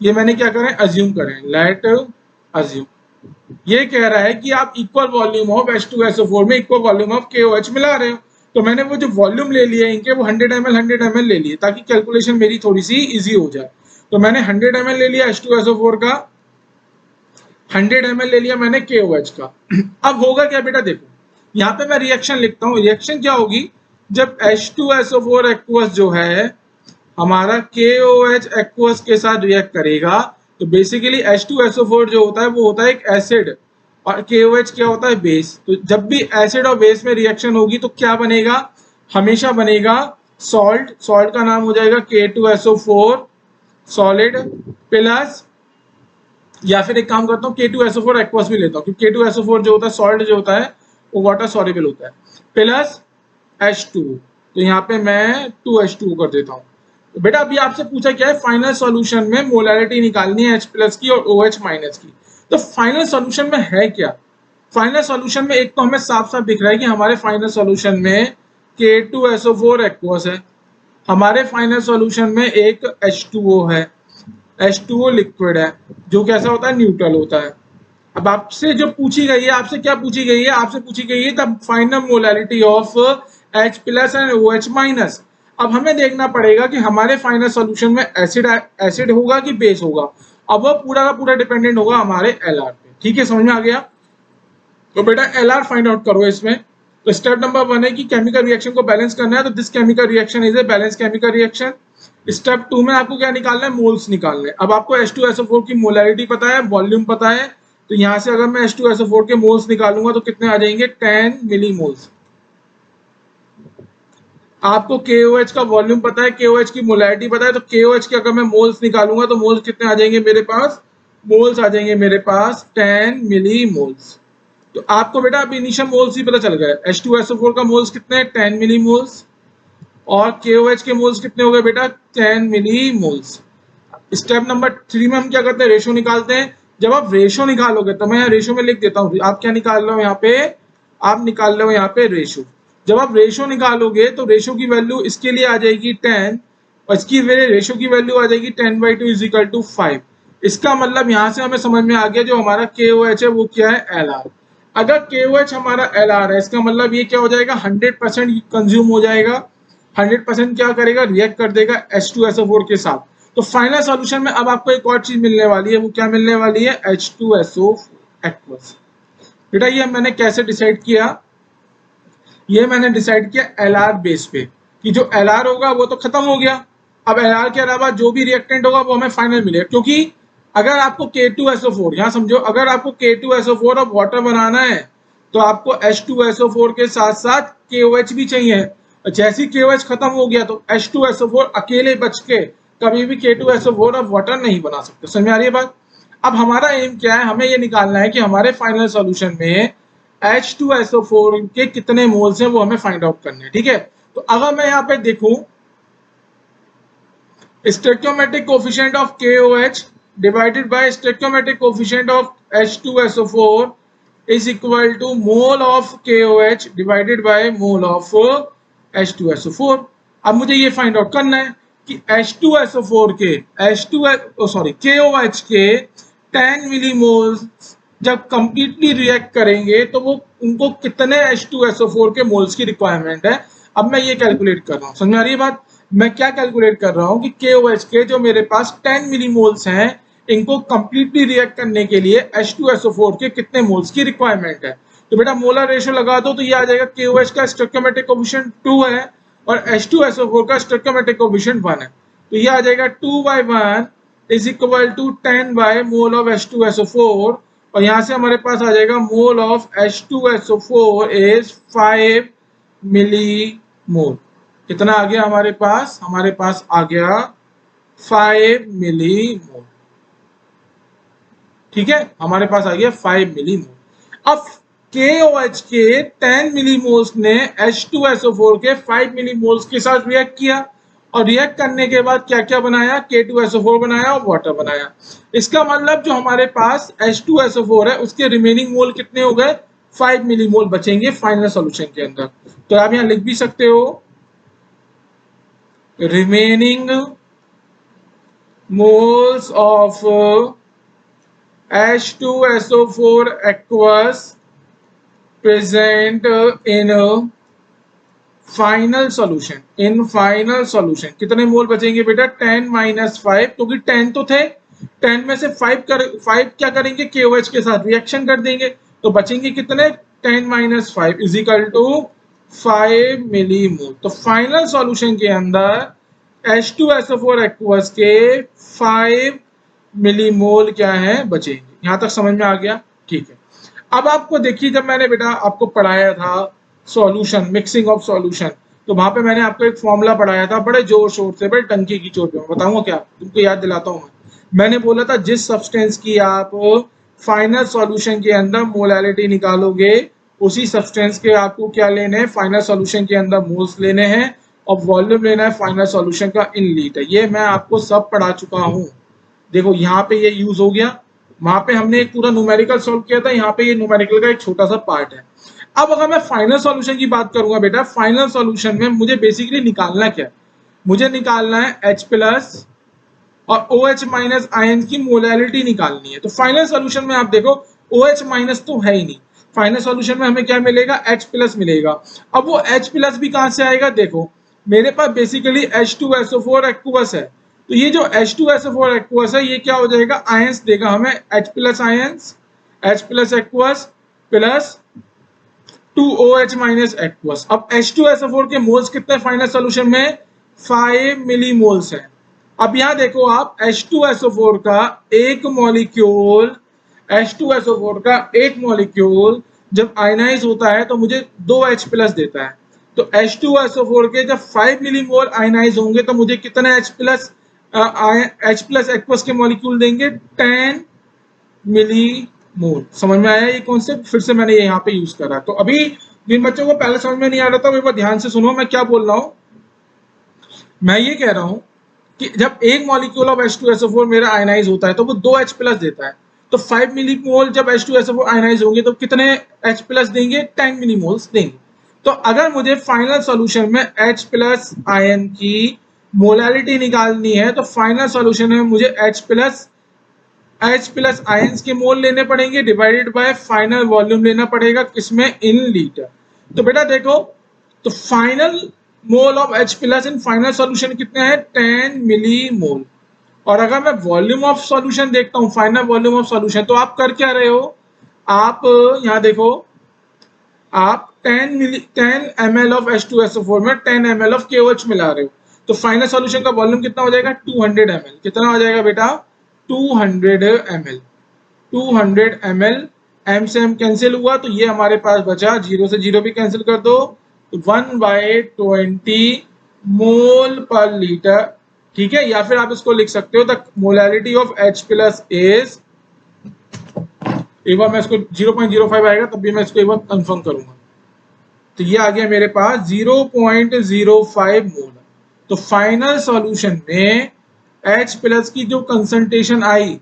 ये मैंने क्या करा है, अज्यूम करें, लेट अज्यूम। ये कह रहा है कि आप इक्वल वॉल्यूम ऑफ H2SO4 में इक्वल वॉल्यूम ऑफ KOH मिला रहे हो। तो मैंने वो जो वॉल्यूम ले लिया इनके, वो 100 ml ले लिए ताकि कैलकुलेशन मेरी थोड़ी सी इजी हो जाए। तो मैंने 100 ml ले लिया H2SO4 का, 100 ml ले लिया मैंने KOH का। अब होगा क्या बेटा, देखो यहाँ पे मैं रिएक्शन लिखता हूँ। रिएक्शन क्या होगी, जब H2SO4 एक्वस जो है हमारा KOH एक्वस के साथ रिएक्ट करेगा, तो बेसिकली H2SO4 जो होता है वो होता है एक एसिड और KOH क्या होता है, बेस। तो जब भी एसिड और बेस में रिएक्शन होगी तो क्या बनेगा, हमेशा बनेगा सॉल्ट। सॉल्ट का नाम हो जाएगा K2SO4 सॉलिड प्लस, या फिर एक काम करता हूँ K2SO4 एक्वस भी लेता हूँ, क्योंकि K2SO4 जो होता है सॉल्ट जो होता है वो वाटर सॉल्युबल होता है, प्लस H2। तो यहाँ पे मैं 2H2 कर देता हूँ। तो बेटा अभी आपसे पूछा क्या है, फाइनल सॉल्यूशन में मोलैरिटी निकालनी है H प्लस की और OH माइनस की। तो फाइनल सॉल्यूशन में है क्या, फाइनल सॉल्यूशन में एक तो हमें साफ साफ दिख रहा है कि हमारे फाइनल सॉल्यूशन में K2SO4 एक्वस है, हमारे फाइनल सॉल्यूशन में एक H2O है, H2O लिक्विड है जो कैसा होता है, न्यूट्रल होता है। अब आपसे जो पूछी गई है, आपसे क्या पूछी गई है, आपसे पूछी गई है the final molarity of H plus and OH minus. अब हमें देखना पड़ेगा कि हमारे फाइनल सॉल्यूशन में एसिड होगा कि बेस होगा। अब वो पूरा का पूरा डिपेंडेंट होगा हमारे LR पे। ठीक है, समझ में आ गया? तो बेटा LR फाइंड आउट करो इसमें। तो स्टेप नंबर 1 है कि केमिकल रिएक्शन को बैलेंस करना है, तो this chemical reaction is a balance chemical reaction. Step 2 में आपको क्या निकालना है, मोल्स निकालने। अब आपको H2SO4 की मोलैरिटी पता है, वॉल्यूम पता है, तो यहां से अगर मैं H2SO4 के मोल्स निकालूंगा तो कितने आ जाएंगे, 10 मिलीमोल्स। आपको KOH का वॉल्यूम पता है, KOH की मोलैरिटी पता है, तो KOH के अगर मैं मोल्स निकालूंगा तो मोल्स कितने आ जाएंगे मेरे पास, मोल्स आ जाएंगे मेरे पास 10 मिलीमोल्स। तो आपको बेटा अब इनिशियल मोल्स ही पता चल गया, H2SO4 का मोल्स कितने हैं, 10 मिलीमोल्स, और KOH के मोल्स कितने हो गए बेटा, 10 मिलीमोल्स। स्टेप नंबर 3 में हम क्या करते हैं, रेशो निकालते हैं। जब आप रेशो निकालोगे तो मैं रेशो में लिख देता हूँ, आप क्या निकाल रहे हो यहाँ पे, आप निकाल रहे हो यहाँ पे रेशो। जब आप रेशो निकालोगे तो रेशो की वैल्यू इसके लिए आ जाएगी 10 और इसकी रेशो की वैल्यू आ जाएगी 10/2 इज इक्वल टू 5। इसका मतलब यहाँ से हमें समझ में आ गया जो हमारा KOH है वो क्या है, LR। अगर KOH हमारा LR है, इसका मतलब ये क्या हो जाएगा, 100% कंज्यूम हो जाएगा, 100% क्या करेगा, रिएक्ट कर देगा H2SO4 के साथ। तो फाइनल सॉल्यूशन में अब आपको एक और चीज मिलने वाली है, वो क्या मिलने वाली है, H2SO एक्वस। बेटा ये मैंने कैसे डिसाइड किया, ये मैंने डिसाइड किया LR बेस पे, कि जो LR होगा वो तो खत्म हो गया। अब LR के अलावा जो भी रिएक्टेंट होगा वो हमें फाइनल मिलेगा, क्योंकि अगर आपको K2SO4, यहाँ समझो, अगर आपको K2SO4 और वाटर बनाना है तो आपको H2SO4 के साथ साथ KOH भी चाहिए। जैसे KOH खत्म हो गया तो H2SO4 अकेले बच के कभी भी K2SO4 और वाटर नहीं बना सकते। समझ में आ रही है बात? अब हमारा एम क्या है, हमें ये निकालना है कि हमारे फाइनल सॉल्यूशन में H2SO4 के कितने मोल्स हैं वो हमें फाइंड आउट करने हैं। ठीक है, तो अगर मैं यहाँ पे देखूं, stoichiometric coefficient of KOH divided by stoichiometric coefficient of H2SO4 is equal to mole of KOH divided by mole of H2SO4। अब मुझे ये फाइंड आउट करना है कि H2SO4 के KOH के 10 मिलीमोल्स जब कंप्लीटली रिएक्ट करेंगे तो वो उनको कितने H2SO4 के मोल्स की रिक्वायरमेंट है। अब मैं ये कैलकुलेट कर रहा हूँ, समझ में आ रही है बात? मैं क्या कैलकुलेट कर रहा हूँ कि KOH के जो मेरे पास 10 मिलीमोल्स हैं, इनको कंप्लीटली रिएक्ट करने के लिए H2SO4 के कितने मोल्स की रिक्वायरमेंट है। तो बेटा मोलर रेशियो लगा दो, तो ये आ जाएगा KOH का स्टोइकियोमेट्रिक कोएफिशिएंट 2 है और H2SO4 का स्टोइकियोमेट्रिक कोएफिशिएंट 1 है, तो ये आ जाएगा 2/1 is equal to 10 by mole of H2SO4, और यहाँ से हमारे पास आ जाएगा मोल ऑफ H2SO4 इज 5 मिलीमोल। कितना आ गया हमारे पास? हमारे पास आ गया 5 मिलीमोल। ठीक है, हमारे पास आ गया 5 मिलीमोल। अब KOH के 10 मिलीमोल्स ने H2SO4 के 5 मिलीमोल्स के साथ रिएक्ट किया, और रिएक्ट करने के बाद क्या क्या बनाया? K2SO4 बनाया और वाटर बनाया। इसका मतलब जो हमारे पास H2SO4 है उसके रिमेनिंग मोल कितने हो गए? 5 मिलीमोल बचेंगे फाइनल सॉल्यूशन के अंदर। तो आप यहां लिख भी सकते हो remaining moles of H2SO4 aqueous present in final solution. In final solution कितने मोल बचेंगे बेटा? 10 माइनस 5, क्योंकि 10 तो थे, 10 में से 5 क्या करेंगे? KOH के साथ रिएक्शन कर देंगे, तो बचेंगे कितने? 10 minus 5 is equal to 5 millimole. तो फाइनल सॉल्यूशन के अंदर H2SO4 एक्वस के 5 मिलीमोल क्या है? बचेंगे। यहां तक समझ में आ गया? ठीक है। अब आपको देखिए, जब मैंने बेटा आपको पढ़ाया था सॉल्यूशन, मिक्सिंग ऑफ सॉल्यूशन, तो वहां पे मैंने आपको एक फॉर्मूला पढ़ाया था बड़े जोर शोर से, बड़े टंकी की चोट पे। मैं बताऊंगा क्या, तुमको याद दिलाता हूँ। मैंने बोला था जिस सब्सटेंस की आप फाइनल सॉल्यूशन के अंदर मोलैलिटी निकालोगे, उसी सब्सटेंस के आपको क्या लेने हैं? फाइनल सॉल्यूशन के अंदर मोल्स लेने हैं, और वॉल्यूम लेना है फाइनल सॉल्यूशन का इन लीटर। ये मैं आपको सब पढ़ा चुका हूँ। देखो यहाँ पे ये यूज हो गया, वहां पे हमने एक पूरा न्यूमेरिकल सॉल्व किया था, यहाँ पे ये न्यूमेरिकल का एक छोटा सा पार्ट है। अब अगर मैं फाइनल सॉल्यूशन की बात करूंगा बेटा, फाइनल सॉल्यूशन में मुझे बेसिकली निकालना क्या है? मुझे निकालना है H प्लस और OH माइनस आयन की मोलैलिटी निकालनी है। तो फाइनल सॉल्यूशन में आप देखो OH माइनस तो है ही नहीं, फाइनल सॉल्यूशन में हमें क्या मिलेगा? H प्लस मिलेगा। अब वो H प्लस भी कहां से आएगा? देखो मेरे पास बेसिकली H2SO4 एक्वस है, तो ये जो H2SO4 एक्वस है ये क्या हो जाएगा? आयंस देगा हमें, H plus ions, H plus aqueous plus 2OH minus aqueous. अब H2SO4 के मोल्स कितने फाइनल सॉल्यूशन में? 5 मिलीमोल्स है। अब यहां देखो आप, H2SO4 का एक मॉलिक्यूल, H2SO4 का एक मॉलिक्यूल जब आयनाइज होता है तो मुझे 2H प्लस देता है। तो H2SO4 के जब 5 मिलीमोल आयनाइज होंगे तो मुझे कितना H प्लस एक्वस के मॉलिक्यूल देंगे? 10 मिलीमोल। समझ में आया ये कॉन्सेप्ट? फिर से मैंने ये यहाँ पे यूज करा। तो अभी जिन बच्चों को पहले समझ में नहीं आ रहा था, वो एक बार ध्यान से सुनो मैं क्या बोल रहा हूँ। मैं ये कह रहा हूँ कि जब एक मॉलिक्यूल ऑफ H2SO4 मेरा आयनाइज होता है तो वो 2H प्लस देता है। तो 5 मिलीमोल जब H2SO4 आयनाइज होंगे तो कितने H प्लस देंगे? 10 मिलीमोल्स देंगे। तो अगर मुझे फाइनल सॉल्यूशन में H प्लस आयन की मोलैलिटी निकालनी है तो फाइनल सॉल्यूशन में मुझे H प्लस आयंस के मोल लेने पड़ेंगे डिवाइडेड बाय फाइनल वॉल्यूम लेना पड़ेगा, किसमें? In litre. तो बेटा देखो, तो final mole of H plus in final solution कितने हैं? 10 मिलीमोल। और अगर मैं वॉल्यूम ऑफ सॉल्यूशन देखता हूं, फाइनल वॉल्यूम ऑफ सॉल्यूशन, तो आप कर क्या रहे हो? आप यहां देखो, आप 10 ml ऑफ H2SO4 में 10 ml ऑफ KOH मिला रहे हो, तो फाइनल सॉल्यूशन का वॉल्यूम कितना हो जाएगा? 200 ml। कितना हो जाएगा बेटा? 200 ml। 200 ml, m से m कैंसिल हुआ तो ये हमारे पास बचा, 0 से 0 भी कैंसिल कर दो, तो 1/20 मोल पर लीटर। ठीक है, या फिर आप इसको लिख सकते हो the molality of H plus is, एक बार मैं इसको 0.05 आएगा तब भी मैं इसको एक बार कंफर्म करूंगा। तो ये आ गया मेरे पास 0.05 मोल। तो फाइनल सॉल्यूशन में H प्लस की जो कंसंट्रेशन आई,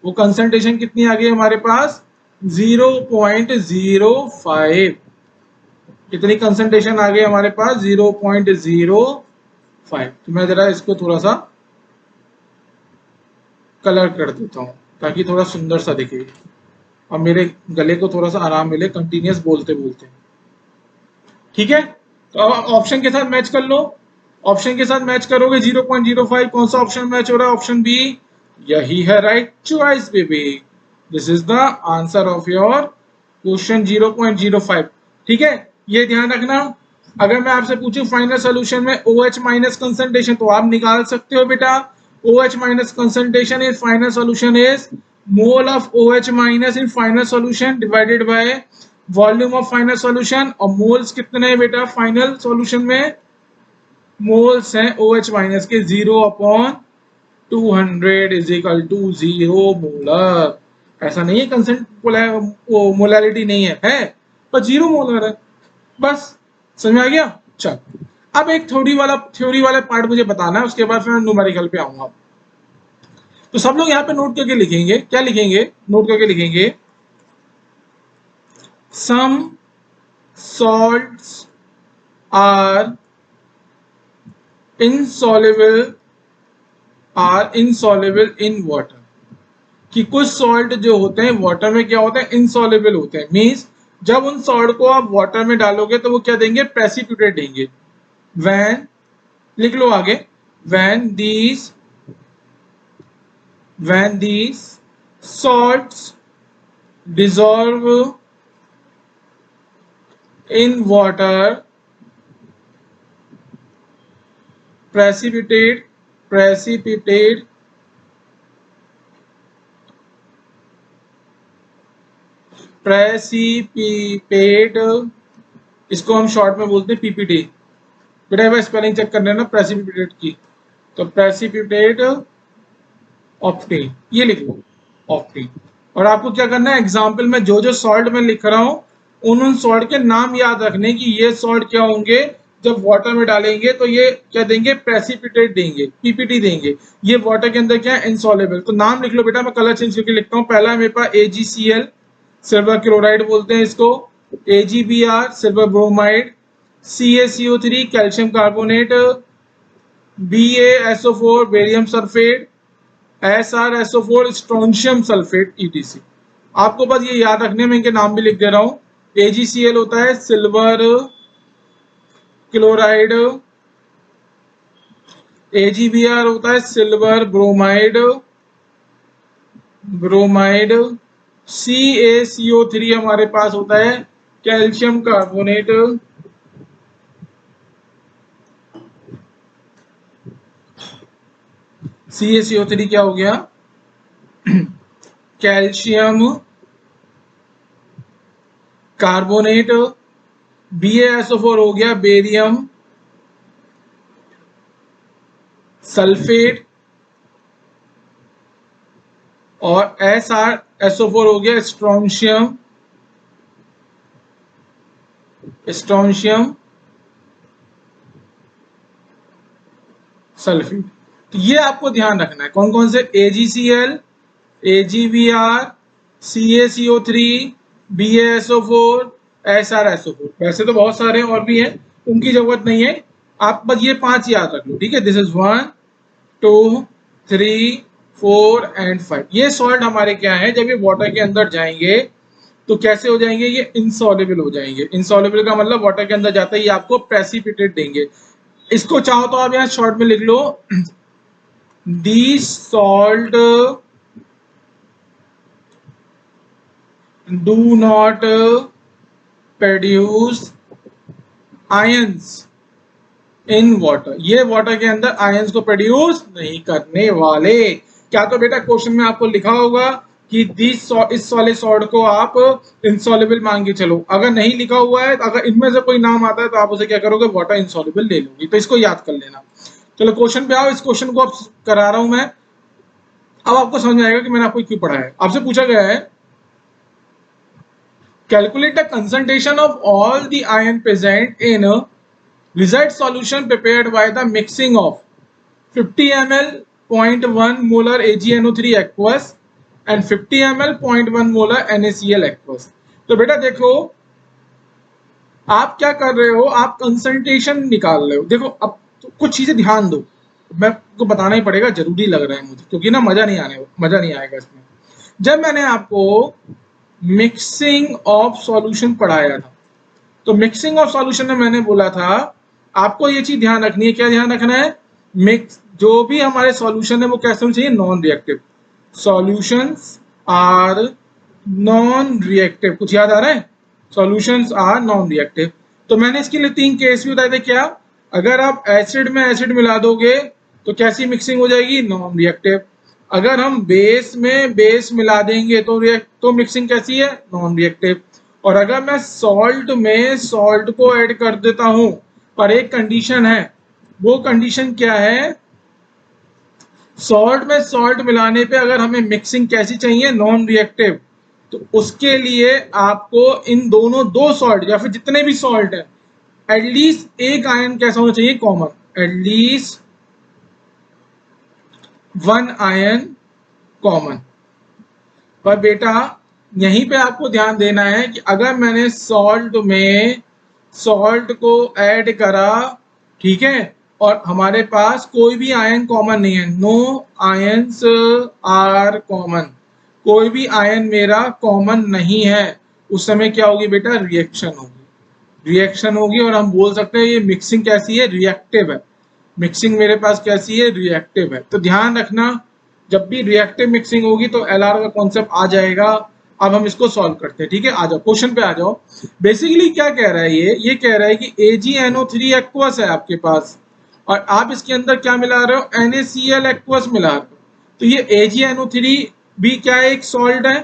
वो कंसंट्रेशन कितनी आ गई हमारे पास? 0.05। कितनी कंसंट्रेशन आ गई हमारे पास? 0.05। तो मैं जरा इसको थोड़ा सा कलर कर देता हूं ताकि थोड़ा सुंदर सा दिखे और मेरे गले को थोड़ा सा आराम मिले कंटिन्यूस बोलते बोलते। ठीक है, तो अब ऑप्शन के साथ मैच कर लो। ऑप्शन के साथ मैच करोगे 0.05, कौन सा ऑप्शन मैच हो रहा है? Option B. यही है right choice baby. This is the answer of your question 0.05। ठीक है, ये ध्यान रखना। अगर मैं आपसे पूछूं फाइनल सॉल्यूशन में OH माइनस कंसंट्रेशन, तो आप निकाल सकते हो बेटा। OH minus concentration in final solution is mole of OH minus in final solution divided by volume of final solution. और मोल्स कितने हैं बेटा फाइनल सॉल्यूशन में? मोल्स हैं OH माइनस के 0/200 इज इक्वल टू 0 मोलर। ऐसा नहीं है कंसेंट मोलैरिटी नहीं है पर 0 मोलर है बस। समझ में आ गया? चल अब एक थ्योरी वाला पार्ट मुझे बताना है, उसके बाद फिर न्यूमेरिकल पे आऊंगा। तो सब लोग यहाँ पे नोट करके लिखेंगे, क्या लिखेंगे? नोट करके लिखेंगे सम salts are insoluble in water, कि कुछ सॉल्ट जो होते हैं वाटर में क्या होते हैं? इनसॉल्युबल होते हैं। मींस जब उन सॉल्ट को आप वाटर में डालोगे तो वो क्या देंगे? प्रेसिपिटेट देंगे। व्हेन, लिख लो आगे, when these salts dissolve in water, precipitate इसको हम शॉर्ट में बोलते हैं पीपीटी। बेटा एक बार स्पेलिंग चेक करना है ना प्रेसिपिटेट की, तो प्रेसिपिटेट ऑप्टेन, ये लिख लो ऑप्टेन। और आपको क्या करना है? एग्जाम्पल में जो जो सॉल्ट मैं लिख रहा हूं उन सॉल्ट के नाम याद रखने की ये सॉल्ट क्या होंगे जब वाटर में डालेंगे तो ये क्या देंगे? प्रेसिपिटेट देंगे, पीपीटी देंगे। ये वाटर के अंदर क्या है? इनसॉल्युबल। तो नाम लिख लो बेटा, मैं कलर चेंज करके लिखता हूँ। पहला है मेरे पास AgCl, सिल्वर क्लोराइड बोलते हैं इसको। AgBr, silver bromide. CaCO3, calcium carbonate. BaSO4, barium sulphate. SrSO4, strontium sulphate, ETC। आपको बस ये याद रखने में इनके नाम भी लिख दे रहा हूँ। AgCl होता है सिल्वर क्लोराइड। AgBr होता है सिल्वर ब्रोमाइड। CaCO3 हमारे पास होता है कैल्शियम कार्बोनेट। CaCO3 क्या हो गया? Calcium carbonate. BaSO4 हो गया बेरियम सल्फेट। और SrSO4 हो गया स्ट्रोंशियम सल्फेट। तो ये आपको ध्यान रखना है कौन कौन से? AgCl, AgBr, CaCO3, BaSO4, SrSO4। वैसे तो बहुत सारे और भी हैं, उनकी जरूरत नहीं है, आप बस ये 5 याद रख लो, ठीक है? This is 1 2 3 4 and 5। ये सॉल्ट हमारे क्या है? जब ये वाटर के अंदर जाएंगे तो कैसे हो जाएंगे? ये इनसॉल्युबल हो जाएंगे। इनसॉल्युबल का मतलब वाटर के अंदर जाता है ये आपको प्रेसिपिटेट देंगे। इसको चाहो तो आप यहाँ शॉर्ट में लिख लो, these salt do not produce ions in water। ये वाटर के अंदर आयंस को प्रोड्यूस नहीं करने वाले। क्या तो बेटा क्वेश्चन में आपको लिखा होगा कि इस वाले सॉल्ट को आप इनसॉल्युबल मान के चलो। अगर नहीं लिखा हुआ है, अगर इनमें से कोई नाम आता है तो आप उसे क्या करोगे? वाटर इनसॉल्युबल ले लोगे। तो इसको याद कर लेना। चलो क्वेश्चन पे आओ। इस क्वेश्चन को अब करा रहा हूं मैं, अब आपको समझ में आएगा कि मैंने आपको क्यों पढ़ा है। आपसे पूछा गया है calculate the concentration of all the ion present in result solution prepared by the mixing of 50 ml 0.1 molar AgNO3 aqueous and 50 ml 0.1 molar NaCl aqueous। तो बेटा देखो आप क्या कर रहे हो? आप कंसंट्रेशन निकाल रहे हो। देखो अब तो कुछ चीजें ध्यान दो, मैं को बताना ही पड़ेगा, जरूरी लग रहा है मुझे, क्योंकि ना मजा नहीं आएगा इसमें। जब मैंने आपको मिक्सिंग ऑफ सॉल्यूशन पढ़ाया था तो मिक्सिंग ऑफ सॉल्यूशन में मैंने बोला था आपको ये चीज ध्यान रखनी है। क्या ध्यान रखना है? मिक्स जो भी हमारे सॉल्यूशन है वो कैसे होना चाहिए? Non reactive. Solutions are non reactive. कुछ याद आ रहा है? Solutions are non reactive. तो मैंने इसके लिए 3 केस भी बताए थे। क्या? अगर आप एसिड में एसिड मिला दोगे तो कैसी मिक्सिंग हो जाएगी? Non reactive. अगर हम बेस में बेस मिला देंगे तो मिक्सिंग कैसी है? Non reactive. और अगर मैं सॉल्ट में सॉल्ट को ऐड कर देता हूं, पर एक कंडीशन है, वो कंडीशन क्या है, सॉल्ट में सॉल्ट मिलाने पे अगर हमें मिक्सिंग कैसी चाहिए, नॉन रिएक्टिव, तो उसके लिए आपको इन दोनों दो सॉल्ट या फिर जितने भी सॉल्ट है, एटलीस्ट एक आयन कैसा होना चाहिए, common, at least one ion common. पर बेटा यहीं पे आपको ध्यान देना है कि अगर मैंने सॉल्ट में सॉल्ट को ऐड करा, ठीक है, और हमारे पास कोई भी आयन कॉमन नहीं है, नो आयंस आर कॉमन, कोई भी आयन मेरा कॉमन नहीं है, उस समय क्या होगी बेटा, रिएक्शन होगी, रिएक्शन होगी। और हम बोल सकते हैं ये मिक्सिंग कैसी है, रिएक्टिव है, मिक्सिंग मेरे पास कैसी है, रिएक्टिव है। तो ध्यान रखना जब भी रिएक्टिव मिक्सिंग होगी तो एलआर का कॉन्सेप्ट आ जाएगा। अब हम इसको सॉल्व करते हैं, ठीक है, आ जाओ क्वेश्चन पे आ जाओ। बेसिकली क्या कह रहा है, ये कह रहा है कि AgNO3 एक्वस है आपके पास और आप इसके अंदर क्या मिला रहे हो, NaCl एक्वस मिला रहे हो। तो ये AgNO3 भी क्या है, एक सॉल्ट है,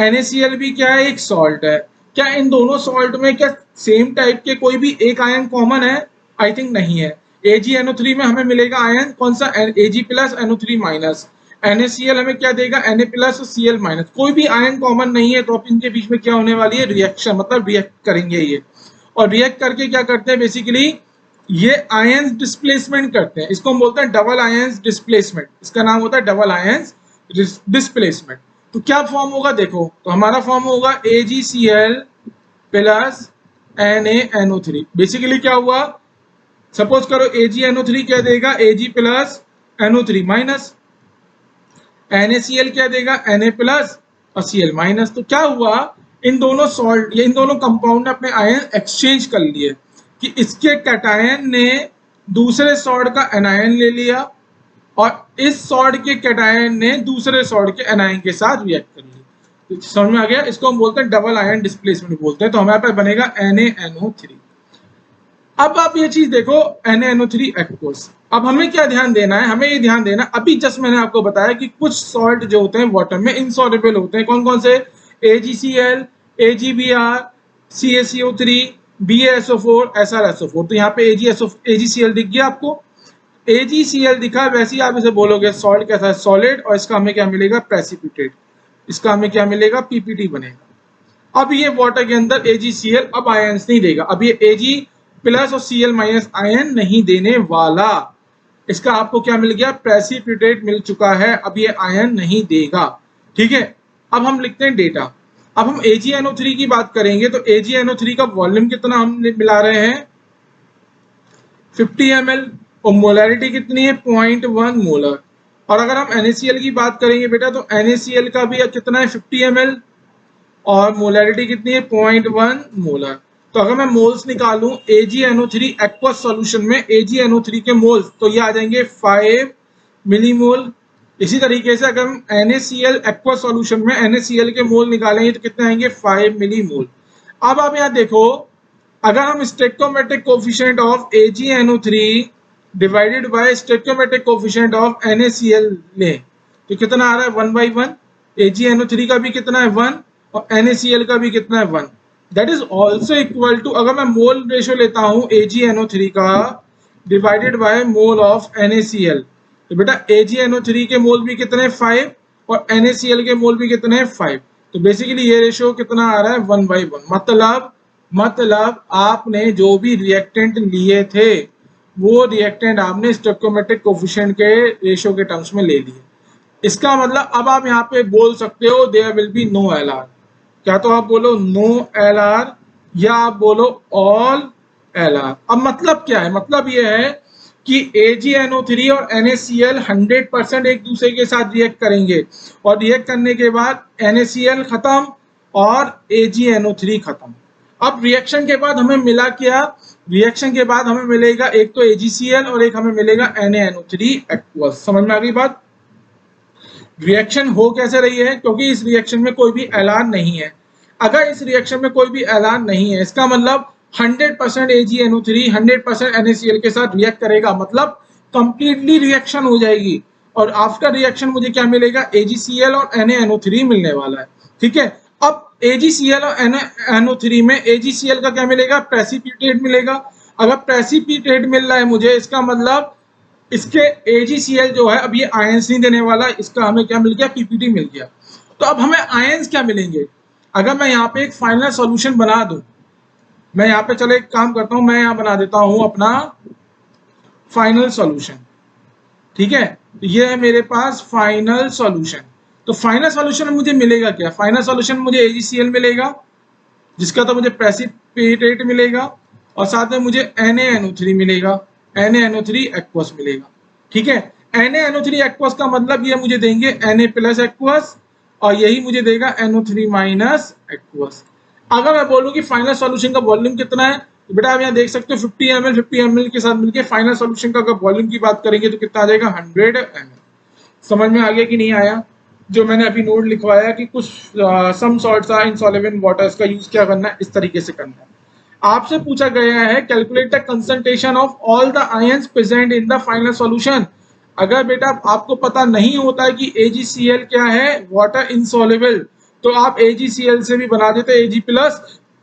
NaCl भी क्या है, एक सॉल्ट है। क्या इन दोनों सॉल्ट में क्या सेम टाइप के कोई भी एक आयन कॉमन है, आई थिंक नहीं है। AgNO3 में हमें मिलेगा आयन कौन सा, Ag plus NO3 minus, NaCl हमें क्या देगा, Na प्लस Cl माइनस, कोई भी आयन कॉमन नहीं है। तो अब इनके बीच में क्या होने वाली है, रिएक्शन, मतलब रिएक्ट करेंगे ये, और रिएक्ट करके क्या करते हैं, बेसिकली ये आयंस डिस्प्लेसमेंट करते हैं, इसको हम बोलते हैं डबल आयंस डिस्प्लेसमेंट, इसका नाम होता है डबल आयंस डिस्प्लेसमेंट। तो क्या फॉर्म होगा देखो, तो हमारा फॉर्म होगा AgCl प्लस NaNO3। बेसिकली क्या हुआ, सपोज करो AgNO3 क्या देगा, Ag plus NO3 minus, NaCl क्या देगा, Na प्लस और Cl माइनस। तो क्या हुआ, इन दोनों सॉल्ट, इन दोनों कंपाउंड ने अपने आयन एक्सचेंज कर लिए कि इसके कैटायन ने दूसरे सॉल्ट का एनायन ले लिया और इस सॉल्ट के कैटायन ने दूसरे सॉल्ट के एनायन के साथ रिएक्ट कर लिया। तो समझ में आ गया, इसको हम बोलते हैं डबल आयन डिस्प्लेसमेंट बोलते हैं। तो हमारे पास बनेगा NaNO3। अब आप ये चीज देखो, NaNO3 एक्वस। अब हमें क्या ध्यान देना है, हमें ये ध्यान देना, अभी जस्ट मैंने आपको बताया कि कुछ सॉल्ट जो होते हैं वाटर में इनसॉल्युबल होते हैं, कौन कौन से, AgCl, AgBr, CaCO3, BaSO4, SrSO4। तो यहाँ पे AgCl दिख गया आपको, AgCl दिखा, वैसे ही आप इसे बोलोगे सॉल्ट कैसा है, सॉलिड, और इसका हमें क्या मिलेगा, प्रेसिपिटेट, इसका हमें क्या मिलेगा, PPT बनेगा। अब ये वाटर के अंदर AgCl अब आयंस नहीं देगा, अब ये Ag प्लस और Cl माइनस आयन नहीं देने वाला, इसका आपको क्या मिल गया, प्रेसिपिटेट मिल चुका है, अब ये आयन नहीं देगा, ठीक है। अब हम लिखते हैं डेटा। अब हम AgNO3 की बात करेंगे तो AgNO3 का वॉल्यूम कितना हम मिला रहे हैं, 50 ml, और मोलैरिटी कितनी है, 0.1 मोलर। और अगर हम NaCl की बात करेंगे बेटा तो NaCl का भी कितना है, 50 ml, और मोलैरिटी कितनी है, 0.1 मोलर। तो अगर मैं मोल्स निकालूं AgNO3 एक्वस सॉल्यूशन में AgNO3 के मोल्स, तो ये आ जाएंगे 5 मिलीमोल। इसी तरीके से अगर हम NaCl एक्वस सॉल्यूशन में NaCl के मोल निकालेंगे तो कितने आएंगे, 5 मिलीमोल। अब आप यहाँ देखो, अगर हम stoichiometric coefficient of AgNO3 divided by stoichiometric coefficient of NaCl लें तो कितना आ रहा है, 1/1। AgNO3 का भी कितना है, 1, और NaCl का भी कितना है, 1। That is also equal to, अगर मैं मोल रेशियो लेता हूं AgNO3 का divided by mole of NaCl, तो बेटा AgNO3 के मोल भी कितने, 5, और NaCl के मोल भी कितने, 5। तो बेसिकली ये रेशियो कितना आ रहा है, 1/1। मतलब आपने जो भी रिएक्टेंट लिए थे वो रिएक्टेंट आपने स्टोइकोमेट्रिक कोफिशिएंट के रेशियो के टर्म्स में ले लिए। इसका मतलब अब आप यहाँ पे बोल सकते हो there will be no LR, क्या तो आप बोलो नो LR या आप बोलो ऑल LR। अब मतलब क्या है, मतलब ये है कि AgNO3 और NaCl 100% एक दूसरे के साथ रिएक्ट करेंगे और रिएक्ट करने के बाद NaCl खत्म और AgNO3 खत्म। अब रिएक्शन के बाद हमें मिला क्या, रिएक्शन के बाद हमें मिलेगा एक तो AgCl और एक हमें मिलेगा NaNO3 एक्वस। समझ में आ गई बात। रिएक्शन हो कैसे रही है, क्योंकि इस रिएक्शन में कोई भी LR नहीं है। अगर इस रिएक्शन में कोई भी LR नहीं है, इसका मतलब 100% AgNO3 100% NaCl के साथ रिएक्ट करेगा, मतलब कंप्लीटली रिएक्शन हो जाएगी। और आफ्टर रिएक्शन मुझे क्या मिलेगा, AgCl और NaNO3 मिलने वाला है, ठीक है। अब AgCl और NaNO3 में AgCl का क्या मिलेगा, प्रेसिपिटेट मिलेगा, अगर प्रेसिपिटेट मिल रहा है मुझे, इसका मतलब इसके AgCl जो है, अब ये आयंस नहीं देने वाला, इसका हमें क्या मिल गया, पीपीटी मिल गया। तो अब हमें आयंस क्या मिलेंगे? अगर मैं यहाँ पे एक फाइनल सॉल्यूशन बना दूं, मैं यहाँ पे चलो एक काम करता हूं, मैं यहाँ बना देता हूं अपना फाइनल सॉल्यूशन, ठीक है। तो ये है मेरे पास फाइनल सॉल्यूशन। तो फाइनल सॉल्यूशन में मुझे मिलेगा क्या? फाइनल सॉल्यूशन में मुझे AgCl मिलेगा, जिसका तो मुझे प्रेसिपिटेट मिलेगा, और साथ में मुझे NaNO3 मिलेगा, NaNO3 एक्वस मिलेगा, ठीक है। NaNO3 एक्वस का मतलब ये मुझे देंगे Na प्लस एक्वस, और यही मुझे देगा NO3 माइनस एक्वस। अगर मैं बोलूं कि फाइनल सॉल्यूशन का वॉल्यूम कितना है, तो बेटा आप यहाँ देख सकते हो 50 ml के साथ मिलके फाइनल सॉल्यूशन का अगर वॉल्यूम की बात करेंगे तो कितना आ जाएगा, 100 ml। समझ में आ गया कि नहीं आया? जो मैंने अभी नोट लिखवाया कि कुछ some salts are insoluble in water, इसका यूज क्या करना है, इस तरीके से करना है। आपसे पूछा गया है calculate the concentration of all the ions present in the final solution. अगर बेटा आपको पता नहीं होता है कि AgCl क्या है, वाटर इनसॉल्युबल, तो आप AgCl से भी बना देते Ag प्लस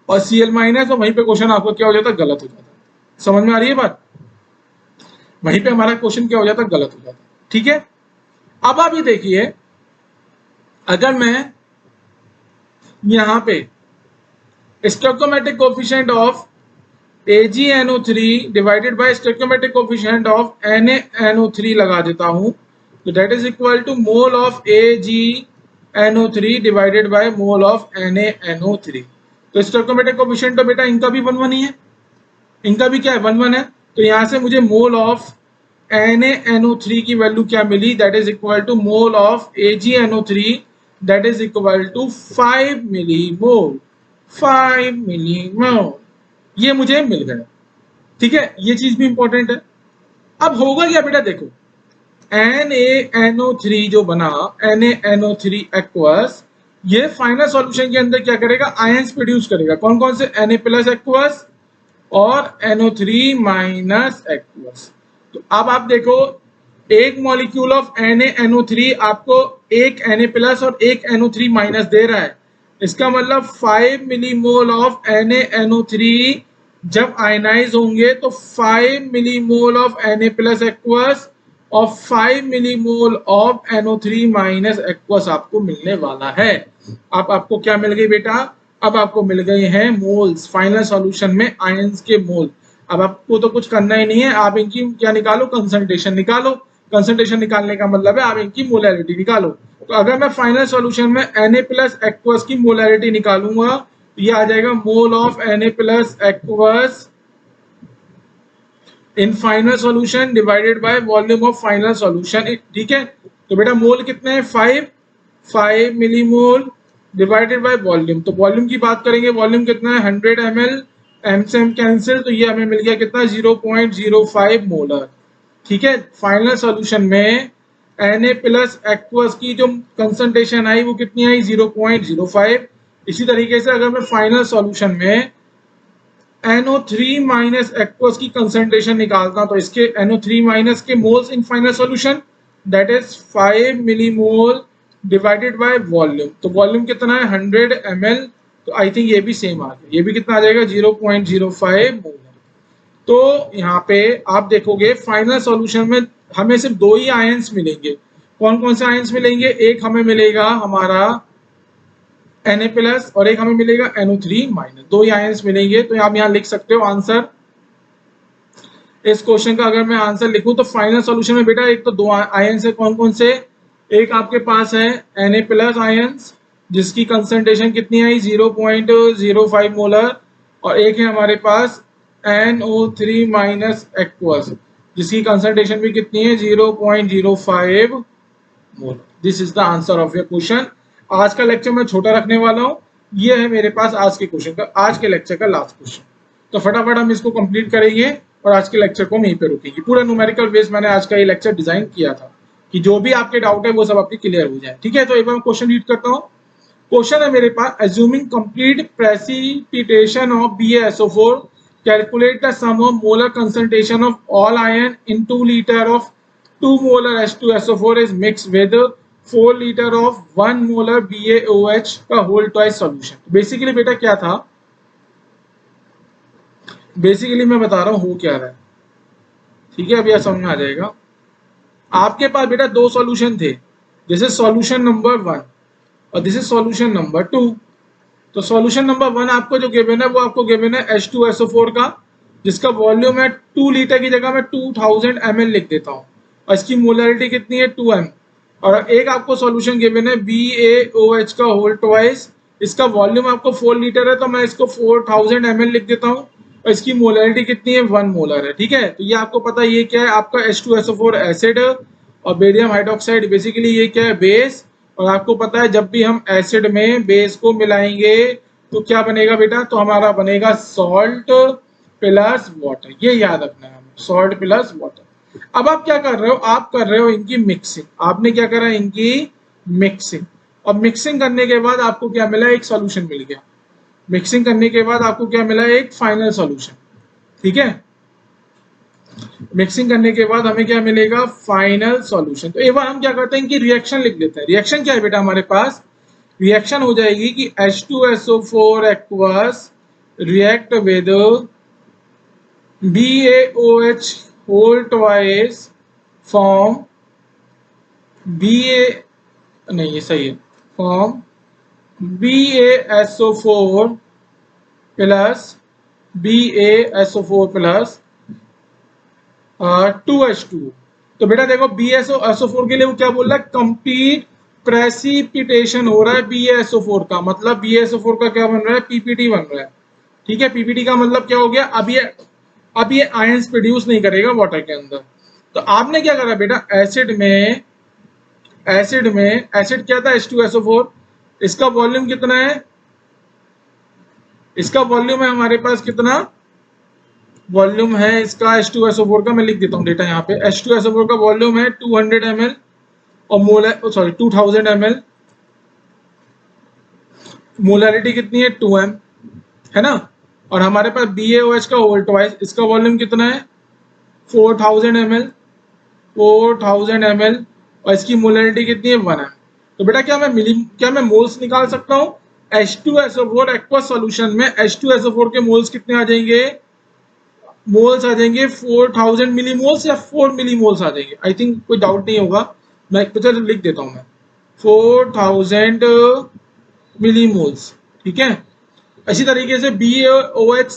और Cl माइनस, और वहीं पे क्वेश्चन आपको क्या हो जाता, गलत हो जाता। समझ में आ रही है बात? वहीं पे हमारा क्वेश्चन क्या हो जाता, गलत हो जाता, ठीक है। अब आप ये देखिए, अगर मैं यहां पे stoichiometric coefficient of AgNO3 divided by stoichiometric coefficient of NaNO3 लगा देता हूं, तो that is equal to mole of AgNO3 divided by mole of NaNO3। तो स्टोइकोमेट्रिक कोएफिशिएंट तो बेटा इनका भी 1 ही है, इनका भी क्या है, 1 है। तो यहां से मुझे मोल ऑफ NaNO3 की वैल्यू क्या मिली, that is equal to mole of AgNO3, that is equal to 5 millimole, 5 millimole, ये मुझे मिल गया, ठीक है। ये चीज भी इंपॉर्टेंट है। अब होगा क्या बेटा, देखो NaNO3 जो बना, NaNO3 एक्वस, ये फाइनल सॉल्यूशन के अंदर क्या करेगा, आयंस प्रोड्यूस करेगा। कौन कौन से? Na प्लस एक्वस और NO3 माइनस एक्वस। तो अब आप देखो, एक मॉलिक्यूल ऑफ NaNO3 आपको एक Na प्लस और एक NO3 माइनस दे रहा है। इसका मतलब 5 मिलीमोल ऑफ NaNO3 जब आयनाइज होंगे तो 5 millimole of Na plus aqueous और 5 millimole of NO3 minus aqueous आपको मिलने वाला है। अब आपको क्या मिल गई बेटा, अब आपको मिल गए हैं मोल्स फाइनल सॉल्यूशन में, आयंस के मोल। अब आपको तो कुछ करना ही नहीं है, आप इनकी क्या निकालो, कंसंट्रेशन निकालो। कंसंट्रेशन निकालने का मतलब है आप इनकी मोलैरिटी निकालो। तो अगर मैं फाइनल सॉल्यूशन में Na प्लस एक्वस की मोलैरिटी निकालूंगा, तो ये आ जाएगा mole of Na plus aqueous in final solution divided by volume of final solution, ठीक है। तो बेटा मोल कितने हैं, 5 मिलीमोल डिवाइडेड बाय वॉल्यूम। तो वॉल्यूम की बात करेंगे, वॉल्यूम कितना है, 100 ml, m से m कैंसिल, तो ये हमें मिल गया कितना, 0.05 मोलर, ठीक है। फाइनल सॉल्यूशन में Na प्लस एक्वस की जो कंसंट्रेशन आई वो कितनी आई, 0.05। इसी तरीके से अगर मैं फाइनल सॉल्यूशन में NO3 माइनस एक्वस की कंसंट्रेशन निकालता, तो इसके NO3 माइनस के moles in final solution, that is 5 millimole divided by volume. तो वॉल्यूम कितना है, 100 ml, तो आई थिंक ये भी सेम आ गया, ये भी कितना आ जाएगा, 0.05 मोल। तो यहाँ पे आप देखोगे फाइनल सॉल्यूशन में हमें सिर्फ 2 ही आयंस मिलेंगे। कौन कौन से आयंस मिलेंगे, एक हमें मिलेगा हमारा Na प्लस और एक हमें मिलेगा NO3 माइनस, 2 ही आयंस मिलेंगे। तो आप यहाँ लिख सकते हो आंसर इस क्वेश्चन का। अगर मैं आंसर लिखूं तो फाइनल सॉल्यूशन में बेटा एक तो 2 आयंस है, कौन कौन से, एक आपके पास है Na प्लस आयंस जिसकी कंसंट्रेशन कितनी आई, 0.05 मोलर, और एक है हमारे पास NO3 माइनस एक्वस जिसकी कंसंट्रेशन भी कितनी है, 0.05 molar. This is the answer of your question. आज का लेक्चर मैं छोटा रखने वाला हूँ, ये है मेरे पास आज के क्वेश्चन का, आज के लेक्चर का लास्ट क्वेश्चन। तो फटाफट हम इसको कंप्लीट करेंगे और आज के लेक्चर को हम यहीं पे रुकेंगे। पूरा न्यूमेरिकल बेस मैंने आज का ये लेक्चर डिजाइन किया था कि जो भी आपके डाउट है वो सब आपके क्लियर हो जाए, ठीक है। तो एक बार क्वेश्चन रीड करता हूँ। क्वेश्चन है मेरे पास, assuming complete precipitation of BaSO4 calculate the sum of molar concentration of all ion in 2 litre of 2 molar H2SO4 is mixed with 4 litre of 1 molar BaOH का होल ट्वाइस सॉल्यूशन। बेसिकली बेटा क्या था, बेसिकली मैं बता रहा हूँ हो क्या रहा है, ठीक है, अभी यह समझ में आ जाएगा। आपके पास बेटा दो सॉल्यूशन थे, दिस इज सॉल्यूशन नंबर 1 और दिस इज सॉल्यूशन नंबर 2। तो सॉल्यूशन नंबर 1 आपको जो गिवन है वो आपको गिवन है H2SO4 का, जिसका वॉल्यूम है 2 लीटर की जगह मैं 2000 ml लिख देता हूँ, और इसकी मोलरिटी कितनी है 2m। और एक आपको सॉल्यूशन गिवन है BaOH का होल ट्वाइस, इसका वॉल्यूम आपको 4 लीटर है तो मैं इसको 4000 ml लिख देता हूँ, और इसकी मोलरिटी कितनी है 1 मोलर है, ठीक है। तो ये आपको पता है ये क्या है आपका H2SO4 एसिड, और बेरियम हाइड्रोक्साइड बेसिकली ये क्या है बेस। और आपको पता है जब भी हम एसिड में बेस को मिलाएंगे तो क्या बनेगा बेटा, तो हमारा बनेगा सॉल्ट प्लस वाटर, ये याद रखना है हमें, सॉल्ट प्लस वाटर। अब आप क्या कर रहे हो, आप कर रहे हो इनकी मिक्सिंग, आपने क्या करा इनकी मिक्सिंग, और मिक्सिंग करने के बाद आपको क्या मिला, एक सॉल्यूशन मिल गया। मिक्सिंग करने के बाद आपको क्या मिला, एक फाइनल सॉल्यूशन, ठीक है। मिक्सिंग करने के बाद हमें क्या मिलेगा, फाइनल सॉल्यूशन। तो एक बार हम क्या करते हैं इनकी रिएक्शन लिख देते हैं। रिएक्शन क्या है बेटा हमारे पास, रिएक्शन हो जाएगी कि H2SO4 aqueous react with BaOH whole twice form BA, नहीं ये सही है, form BaSO4 plus BaSO4 plus 2H2। तो बेटा देखो BaSO4 के लिए वो क्या बोल रहा है, कंप्लीट प्रेसिपिटेशन हो रहा है BaSO4 का, मतलब BaSO4 का क्या बन रहा है, पीपीटी बन रहा है, ठीक है। पीपीटी का मतलब क्या हो गया, अब ये आयंस प्रोड्यूस नहीं करेगा वाटर के अंदर। तो आपने क्या करा बेटा, एसिड क्या था H2SO4, इसका वॉल्यूम कितना है, इसका वॉल्यूम है हमारे पास कितना, वॉल्यूम है इसका H2SO4 का, मैं लिख देता हूँ डेटा यहाँ पे, H2SO4 का वॉल्यूम है 200 ml और सॉरी 2000 ml, मोलरिटी कितनी है 2m, है ना। और हमारे पास BaOH का होल ट्वाइस, इसका वॉल्यूम कितना है 4000 ml, 4000 ml, और इसकी मोलरिटी कितनी है 1m। तो बेटा क्या मैं मोल्स निकाल सकता हूँ, H2SO4 एक्वस सॉल्यूशन में H2SO4 के मोल्स कितने आ जाएंगे, मोल्स आ जाएंगे 4000 मिलीमोल्स या 4 मिलीमोल्स आ जाएंगे, आई थिंक कोई डाउट नहीं होगा, मैं तो लिख देता हूं मैं 4000 मिलीमोल्स, ठीक है। इसी तरीके से BaOH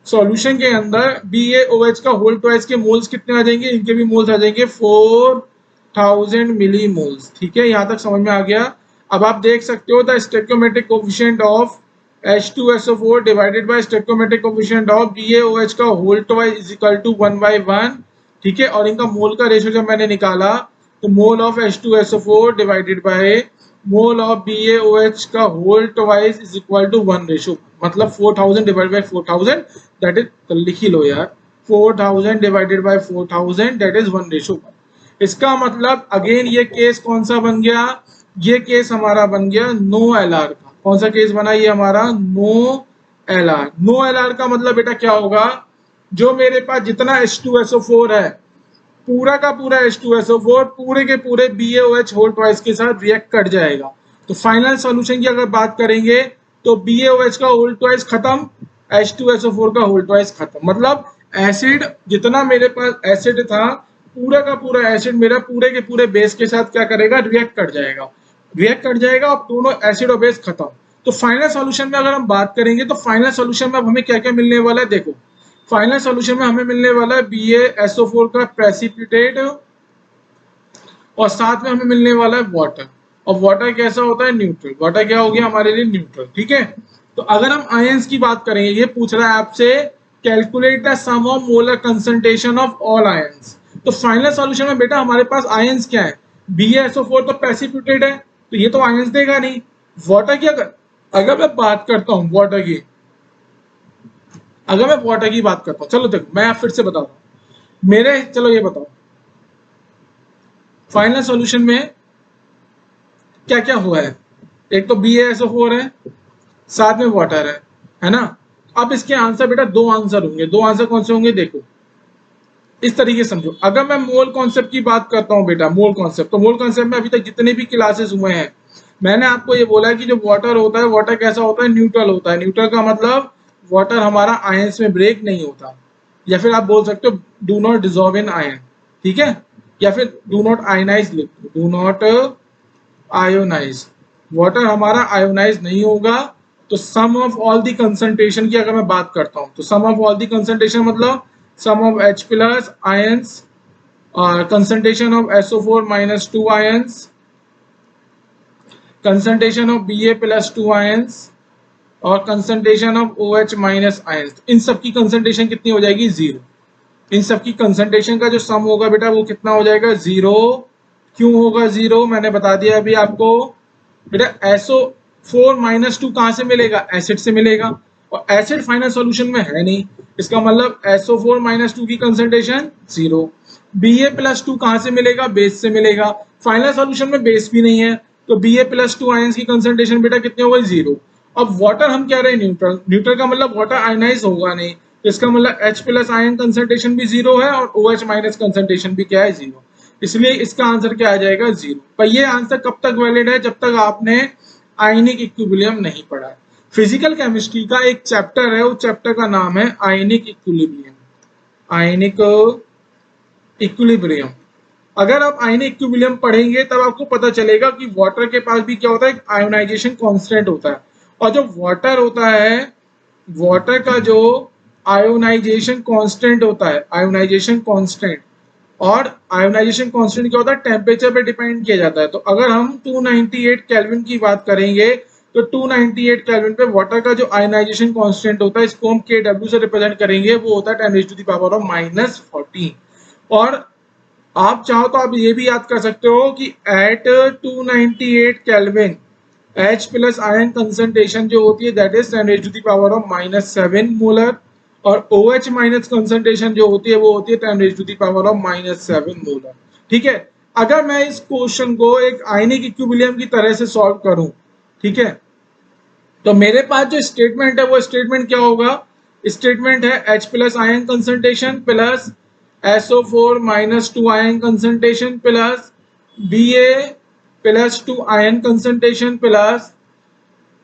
सॉल्यूशन के अंदर BaOH का होल ट्वाइस के मोल्स कितने आ जाएंगे, इनके भी मोल्स आ जाएंगे 4000 मिलीमोल्स, ठीक है। यहां तक समझ में आ गया। अब आप देख सकते हो the stoichiometric coefficient of H2SO4 divided by stoichiometric coefficient of BaOH का whole twice is equal to 1/1, ठीक है। और इनका मोल का रेशियो जब मैंने निकाला तो mole of H2SO4 divided by mole of BaOH का whole twice is equal to 1 ratio, मतलब 4000 डिवाइडेड बाय 4000 दैट इज, तो लिख ही लो यार, 4000 divided by 4000 that is 1 ratio 1। इसका मतलब अगेन ये केस कौन सा बन गया, ये केस हमारा बन गया नो LR का। कौन सा केस बना ये हमारा, नो LR। नो LR का मतलब बेटा क्या होगा, जो मेरे पास जितना H2SO4 है पूरा का पूरा H2SO4 पूरे के पूरे BaOH होल ट्वाइस के साथ रिएक्ट कर जाएगा। तो फाइनल सॉल्यूशन की अगर बात करेंगे तो BaOH का होल ट्वाइस खत्म, H2SO4 का होल ट्वाइस खत्म, मतलब एसिड जितना मेरे पास एसिड था पूरा का पूरा एसिड मेरा पूरे के पूरे बेस के साथ क्या करेगा, रिएक्ट कर जाएगा, रिएक्ट कर जाएगा और दोनों एसिड और बेस खत्म। तो फाइनल सॉल्यूशन में अगर हम बात करेंगे तो फाइनल सॉल्यूशन में अब हमें क्या क्या मिलने वाला है, देखो फाइनल सॉल्यूशन में हमें मिलने वाला है BaSO4 का प्रेसिपिटेट, और साथ में हमें मिलने वाला है वाटर। और वाटर कैसा होता है, न्यूट्रल। वाटर क्या हो गया हमारे लिए, न्यूट्रल, ठीक है। तो अगर हम आयंस की बात करेंगे, ये पूछ रहा है आपसे calculate the sum of molar concentration of all ions. तो फाइनल सॉल्यूशन में बेटा हमारे पास आयंस क्या है, BaSO4 तो प्रेसिपिटेट है तो ये तो आयंस देगा नहीं। वाटर की अगर मैं बात करता हूँ वाटर की, अगर मैं वाटर की बात करता हूँ, चलो देखो मैं फिर से बताता हूँ मेरे, चलो ये बताओ फाइनल सॉल्यूशन में क्या क्या हुआ है। एक तो BaSO4 है, साथ में वाटर है ना। अब इसके आंसर बेटा दो आंसर होंगे, दो आंसर कौन से होंगे, देखो इस तरीके समझो। अगर मैं मोल कॉन्सेप्ट की बात करता हूँ बेटा, मोल कॉन्सेप्ट, तो मोल कॉन्सेप्ट में अभी तक जितने भी क्लासेस हुए हैं मैंने आपको ये बोला है कि जो वाटर होता है, वाटर कैसा होता है, न्यूट्रल होता है। न्यूट्रल का मतलब वाटर हमारा आयंस में ब्रेक नहीं होता, या फिर आप बोल सकते हो do not dissolve in ion, ठीक है, या फिर डू नॉट आयनाइज लिख दो, डू नॉट आयोनाइज, वाटर हमारा आयोनाइज नहीं होगा। तो sum of all the concentration की अगर मैं बात करता हूं तो sum of all the concentration मतलब sum of H plus ions, concentration of SO4 minus 2 ions, concentration of Ba plus 2 ions और concentration of OH minus ions। इन सब की concentration कितनी हो जाएगी? जीरो। इन सब की concentration का जो सम होगा बेटा वो कितना हो जाएगा? जीरो। क्यों होगा जीरो? मैंने बता दिया अभी आपको बेटा, SO4 माइनस 2 कहां से मिलेगा? एसिड से मिलेगा, और एसिड फाइनल सॉल्यूशन में है नहीं, इसका मतलब SO4 माइनस 2 की कंसंट्रेशन जीरो। Ba प्लस 2 कहां से मिलेगा? बेस से मिलेगा, फाइनल सॉल्यूशन में बेस भी नहीं है, तो Ba प्लस 2 आयंस की कंसंट्रेशन बेटा कितनी हो गई? जीरो। अब वाटर हम कह रहे हैं न्यूट्रल, न्यूट्रल का मतलब वाटर आयनाइज होगा नहीं, तो इसका मतलब H प्लस आयन कंसंट्रेशन भी जीरो है और OH माइनस कंसंट्रेशन भी क्या है? जीरो। इसलिए इसका आंसर क्या आ जाएगा? जीरो। पर ये आंसर कब तक वैलिड है? जब तक आपने आयनिक इक्विलिब्रियम नहीं पढ़ा है। फिजिकल केमिस्ट्री का एक चैप्टर है, उस चैप्टर का नाम है आयनिक इक्विलिब्रियम। Ionic equilibrium. अगर आप आयनिक इक्विलिब्रियम पढ़ेंगे तब आपको पता चलेगा कि वाटर के पास भी क्या होता है? आयोनाइजेशन कांस्टेंट होता है, और जो वाटर होता है, वाटर का जो आयोनाइजेशन कांस्टेंट होता है, आयोनाइजेशन कांस्टेंट, और आयोनाइजेशन कांस्टेंट क्या होता है? टेम्परेचर पे डिपेंड किया जाता है। तो अगर हम 298 केल्विन की बात करेंगे तो 298 केल्विन पे वाटर का जो आयोनाइजेशन कांस्टेंट होता है, इसको हम Kw से रिप्रेजेंट करेंगे, वो होता है 10⁻⁻⁻14। और आप चाहो तो आप ये भी याद कर सकते हो कि at 298 kelvin H plus ion concentration जो होती है दैट इज 10⁻⁻7 मोलर, और OH माइनस कंसंट्रेशन जो होती है वो होती है 10⁻⁻7 मोलर। ठीक है, अगर मैं इस क्वेश्चन को एक आयनिक इक्विलिब्रियम की तरह से सॉल्व करूं, ठीक है, तो मेरे पास जो स्टेटमेंट है वो स्टेटमेंट क्या होगा? स्टेटमेंट है H plus ion concentration plus SO4 minus 2 ion concentration plus Ba plus 2 ion concentration plus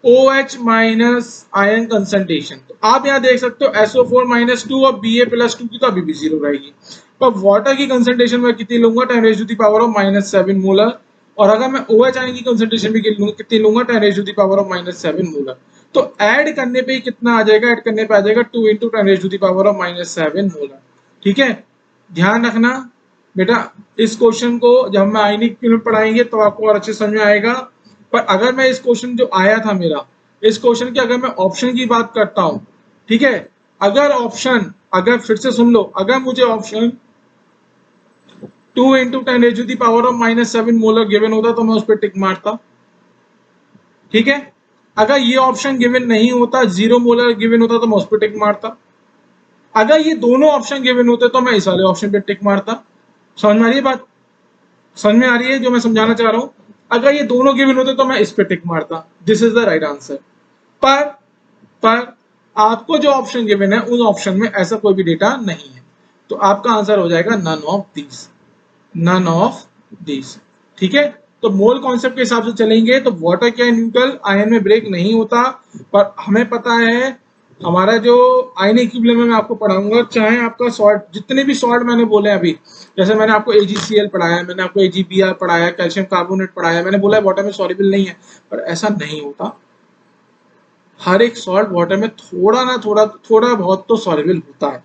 OH minus ion concentration. तो आप यहाँ देख सकते हो SO4 माइनस 2 और Ba प्लस 2 की तो अभी भी जीरो रहेगी, पर वाटर की कंसंट्रेशन में कितनी लूंगा? 10⁻⁻⁻7 मोलर, और अगर मैं OH आयन की कंसंट्रेशन भी कितनी लूंगा? 10⁻⁻7 मोलर। तो ऐड करने पे कितना आ जाएगा? ऐड करने पे आ जाएगा 2 × 10⁻⁻7 मोलर। ठीक है, ध्यान रखना बेटा, इस क्वेश्चन को जब हम आयनिक में पढ़ाएंगे तो आपको और अच्छे समझ में आएगा। पर अगर मैं इस क्वेश्चन जो आया था मेरा, इस क्वेश्चन की अगर मैं ऑप्शन की बात करता हूं, ठीक है, अगर ऑप्शन, अगर फिर से सुन लो, अगर मुझे ऑप्शन 2 × 10⁻⁻7 मोलर गिवन होता तो मैं उस पर टिक मारता। ठीक है, अगर ये ऑप्शन गिवन नहीं होता, 0 मोलर गिवन होता तो मैं उस पर टिक मारता। अगर ये दोनों ऑप्शन गिवन होते तो मैं इस वाले ऑप्शन पे टिक मारता। समझ में आ रही है बात? समझ में आ रही है जो मैं समझाना चाह रहा हूं? अगर ये दोनों गिवन होते तो मैं इस पे टिक मारता। This is the right answer. पर आपको जो ऑप्शन गिवन है उन ऑप्शन में ऐसा कोई भी डेटा नहीं है, तो आपका आंसर हो जाएगा none of these, none of these. ठीक है, तो मोल कॉन्सेप्ट के हिसाब से चलेंगे तो वाटर क्या है? न्यूट्रल, आयन में ब्रेक नहीं होता। पर हमें पता है हमारा जो आयनिक इक्विलिब्रियम में मैं आपको पढ़ाऊंगा, चाहे आपका सॉल्ट, जितने भी सॉल्ट मैंने बोले अभी, जैसे मैंने आपको AgCl पढ़ाया, मैंने आपको AgBr पढ़ाया, कैल्शियम कार्बोनेट पढ़ाया, मैंने बोला वाटर में सॉल्युबल नहीं है, पर ऐसा नहीं होता। हर एक सॉल्ट वाटर में थोड़ा ना थोड़ा बहुत तो सॉल्युबल होता है,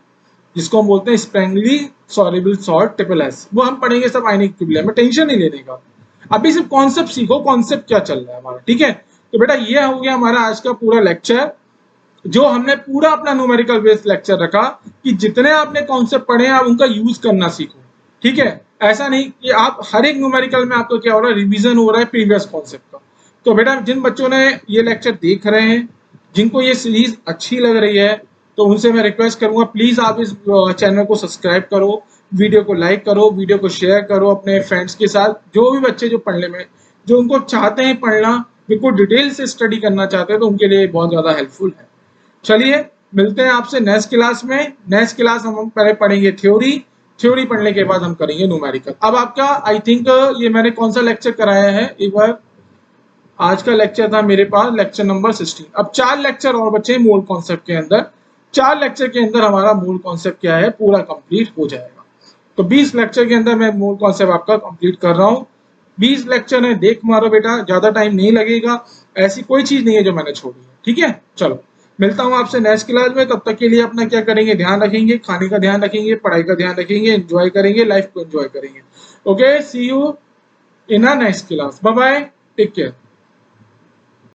जिसको हम बोलते हैं स्प्रैंगली सॉल्युबल सॉल्ट SSS। वो हम पढ़ेंगे सब आयनिक इक्विलिब्रियम में, टेंशन नहीं लेने का। अभी सिर्फ कॉन्सेप्ट सीखो, कॉन्सेप्ट क्या चल रहा है हमारा। ठीक है, तो बेटा ये हो गया हमारा आज का पूरा लेक्चर, जो हमने पूरा अपना न्यूमेरिकल बेस्ड लेक्चर रखा कि जितने आपने कॉन्सेप्ट पढ़े आप उनका यूज करना सीखो। ठीक है, ऐसा नहीं कि आप हर एक न्यूमेरिकल में आपको क्या हो रहा है? रिवीजन हो रहा है प्रीवियस कॉन्सेप्ट का। तो बेटा जिन बच्चों ने ये लेक्चर देख रहे हैं, जिनको ये सीरीज अच्छी लग रही है, तो उनसे मैं रिक्वेस्ट करूंगा प्लीज आप इस चैनल को सब्सक्राइब करो, वीडियो को लाइक करो, वीडियो को शेयर करो अपने फ्रेंड्स के साथ। जो भी बच्चे जो पढ़ने में, जो उनको चाहते हैं पढ़ना, बिल्कुल डिटेल से स्टडी करना चाहते हैं, तो उनके लिए बहुत ज्यादा हेल्पफुल है। चलिए मिलते हैं आपसे नेक्स्ट क्लास में। नेक्स्ट क्लास हम पहले पढ़ेंगे थ्योरी पढ़ने के बाद हम करेंगे न्यूमेरिकल। अब आपका आई थिंक ये मैंने कौन सा लेक्चर कराया है, एक बार आज का लेक्चर था मेरे पास लेक्चर नंबर 16। अब 4 लेक्चर और बचे मूल कॉन्सेप्ट के अंदर। 4 लेक्चर के अंदर हमारा मूल कॉन्सेप्ट क्या है पूरा कंप्लीट हो जाएगा। तो 20 लेक्चर के अंदर मैं मूल कॉन्सेप्ट आपका कंप्लीट कर रहा हूँ। 20 लेक्चर में देख मारो बेटा, ज्यादा टाइम नहीं लगेगा, ऐसी कोई चीज नहीं है जो मैंने छोड़ी है। ठीक है, चलो मिलता हूँ आपसे नेक्स्ट क्लास में। तब तक के लिए अपना क्या करेंगे, ध्यान रखेंगे, खाने का ध्यान रखेंगे, पढ़ाई का ध्यान रखेंगे, एंजॉय करेंगे, लाइफ को एंजॉय करेंगे। Okay, see you in a next class. Bye bye, take care.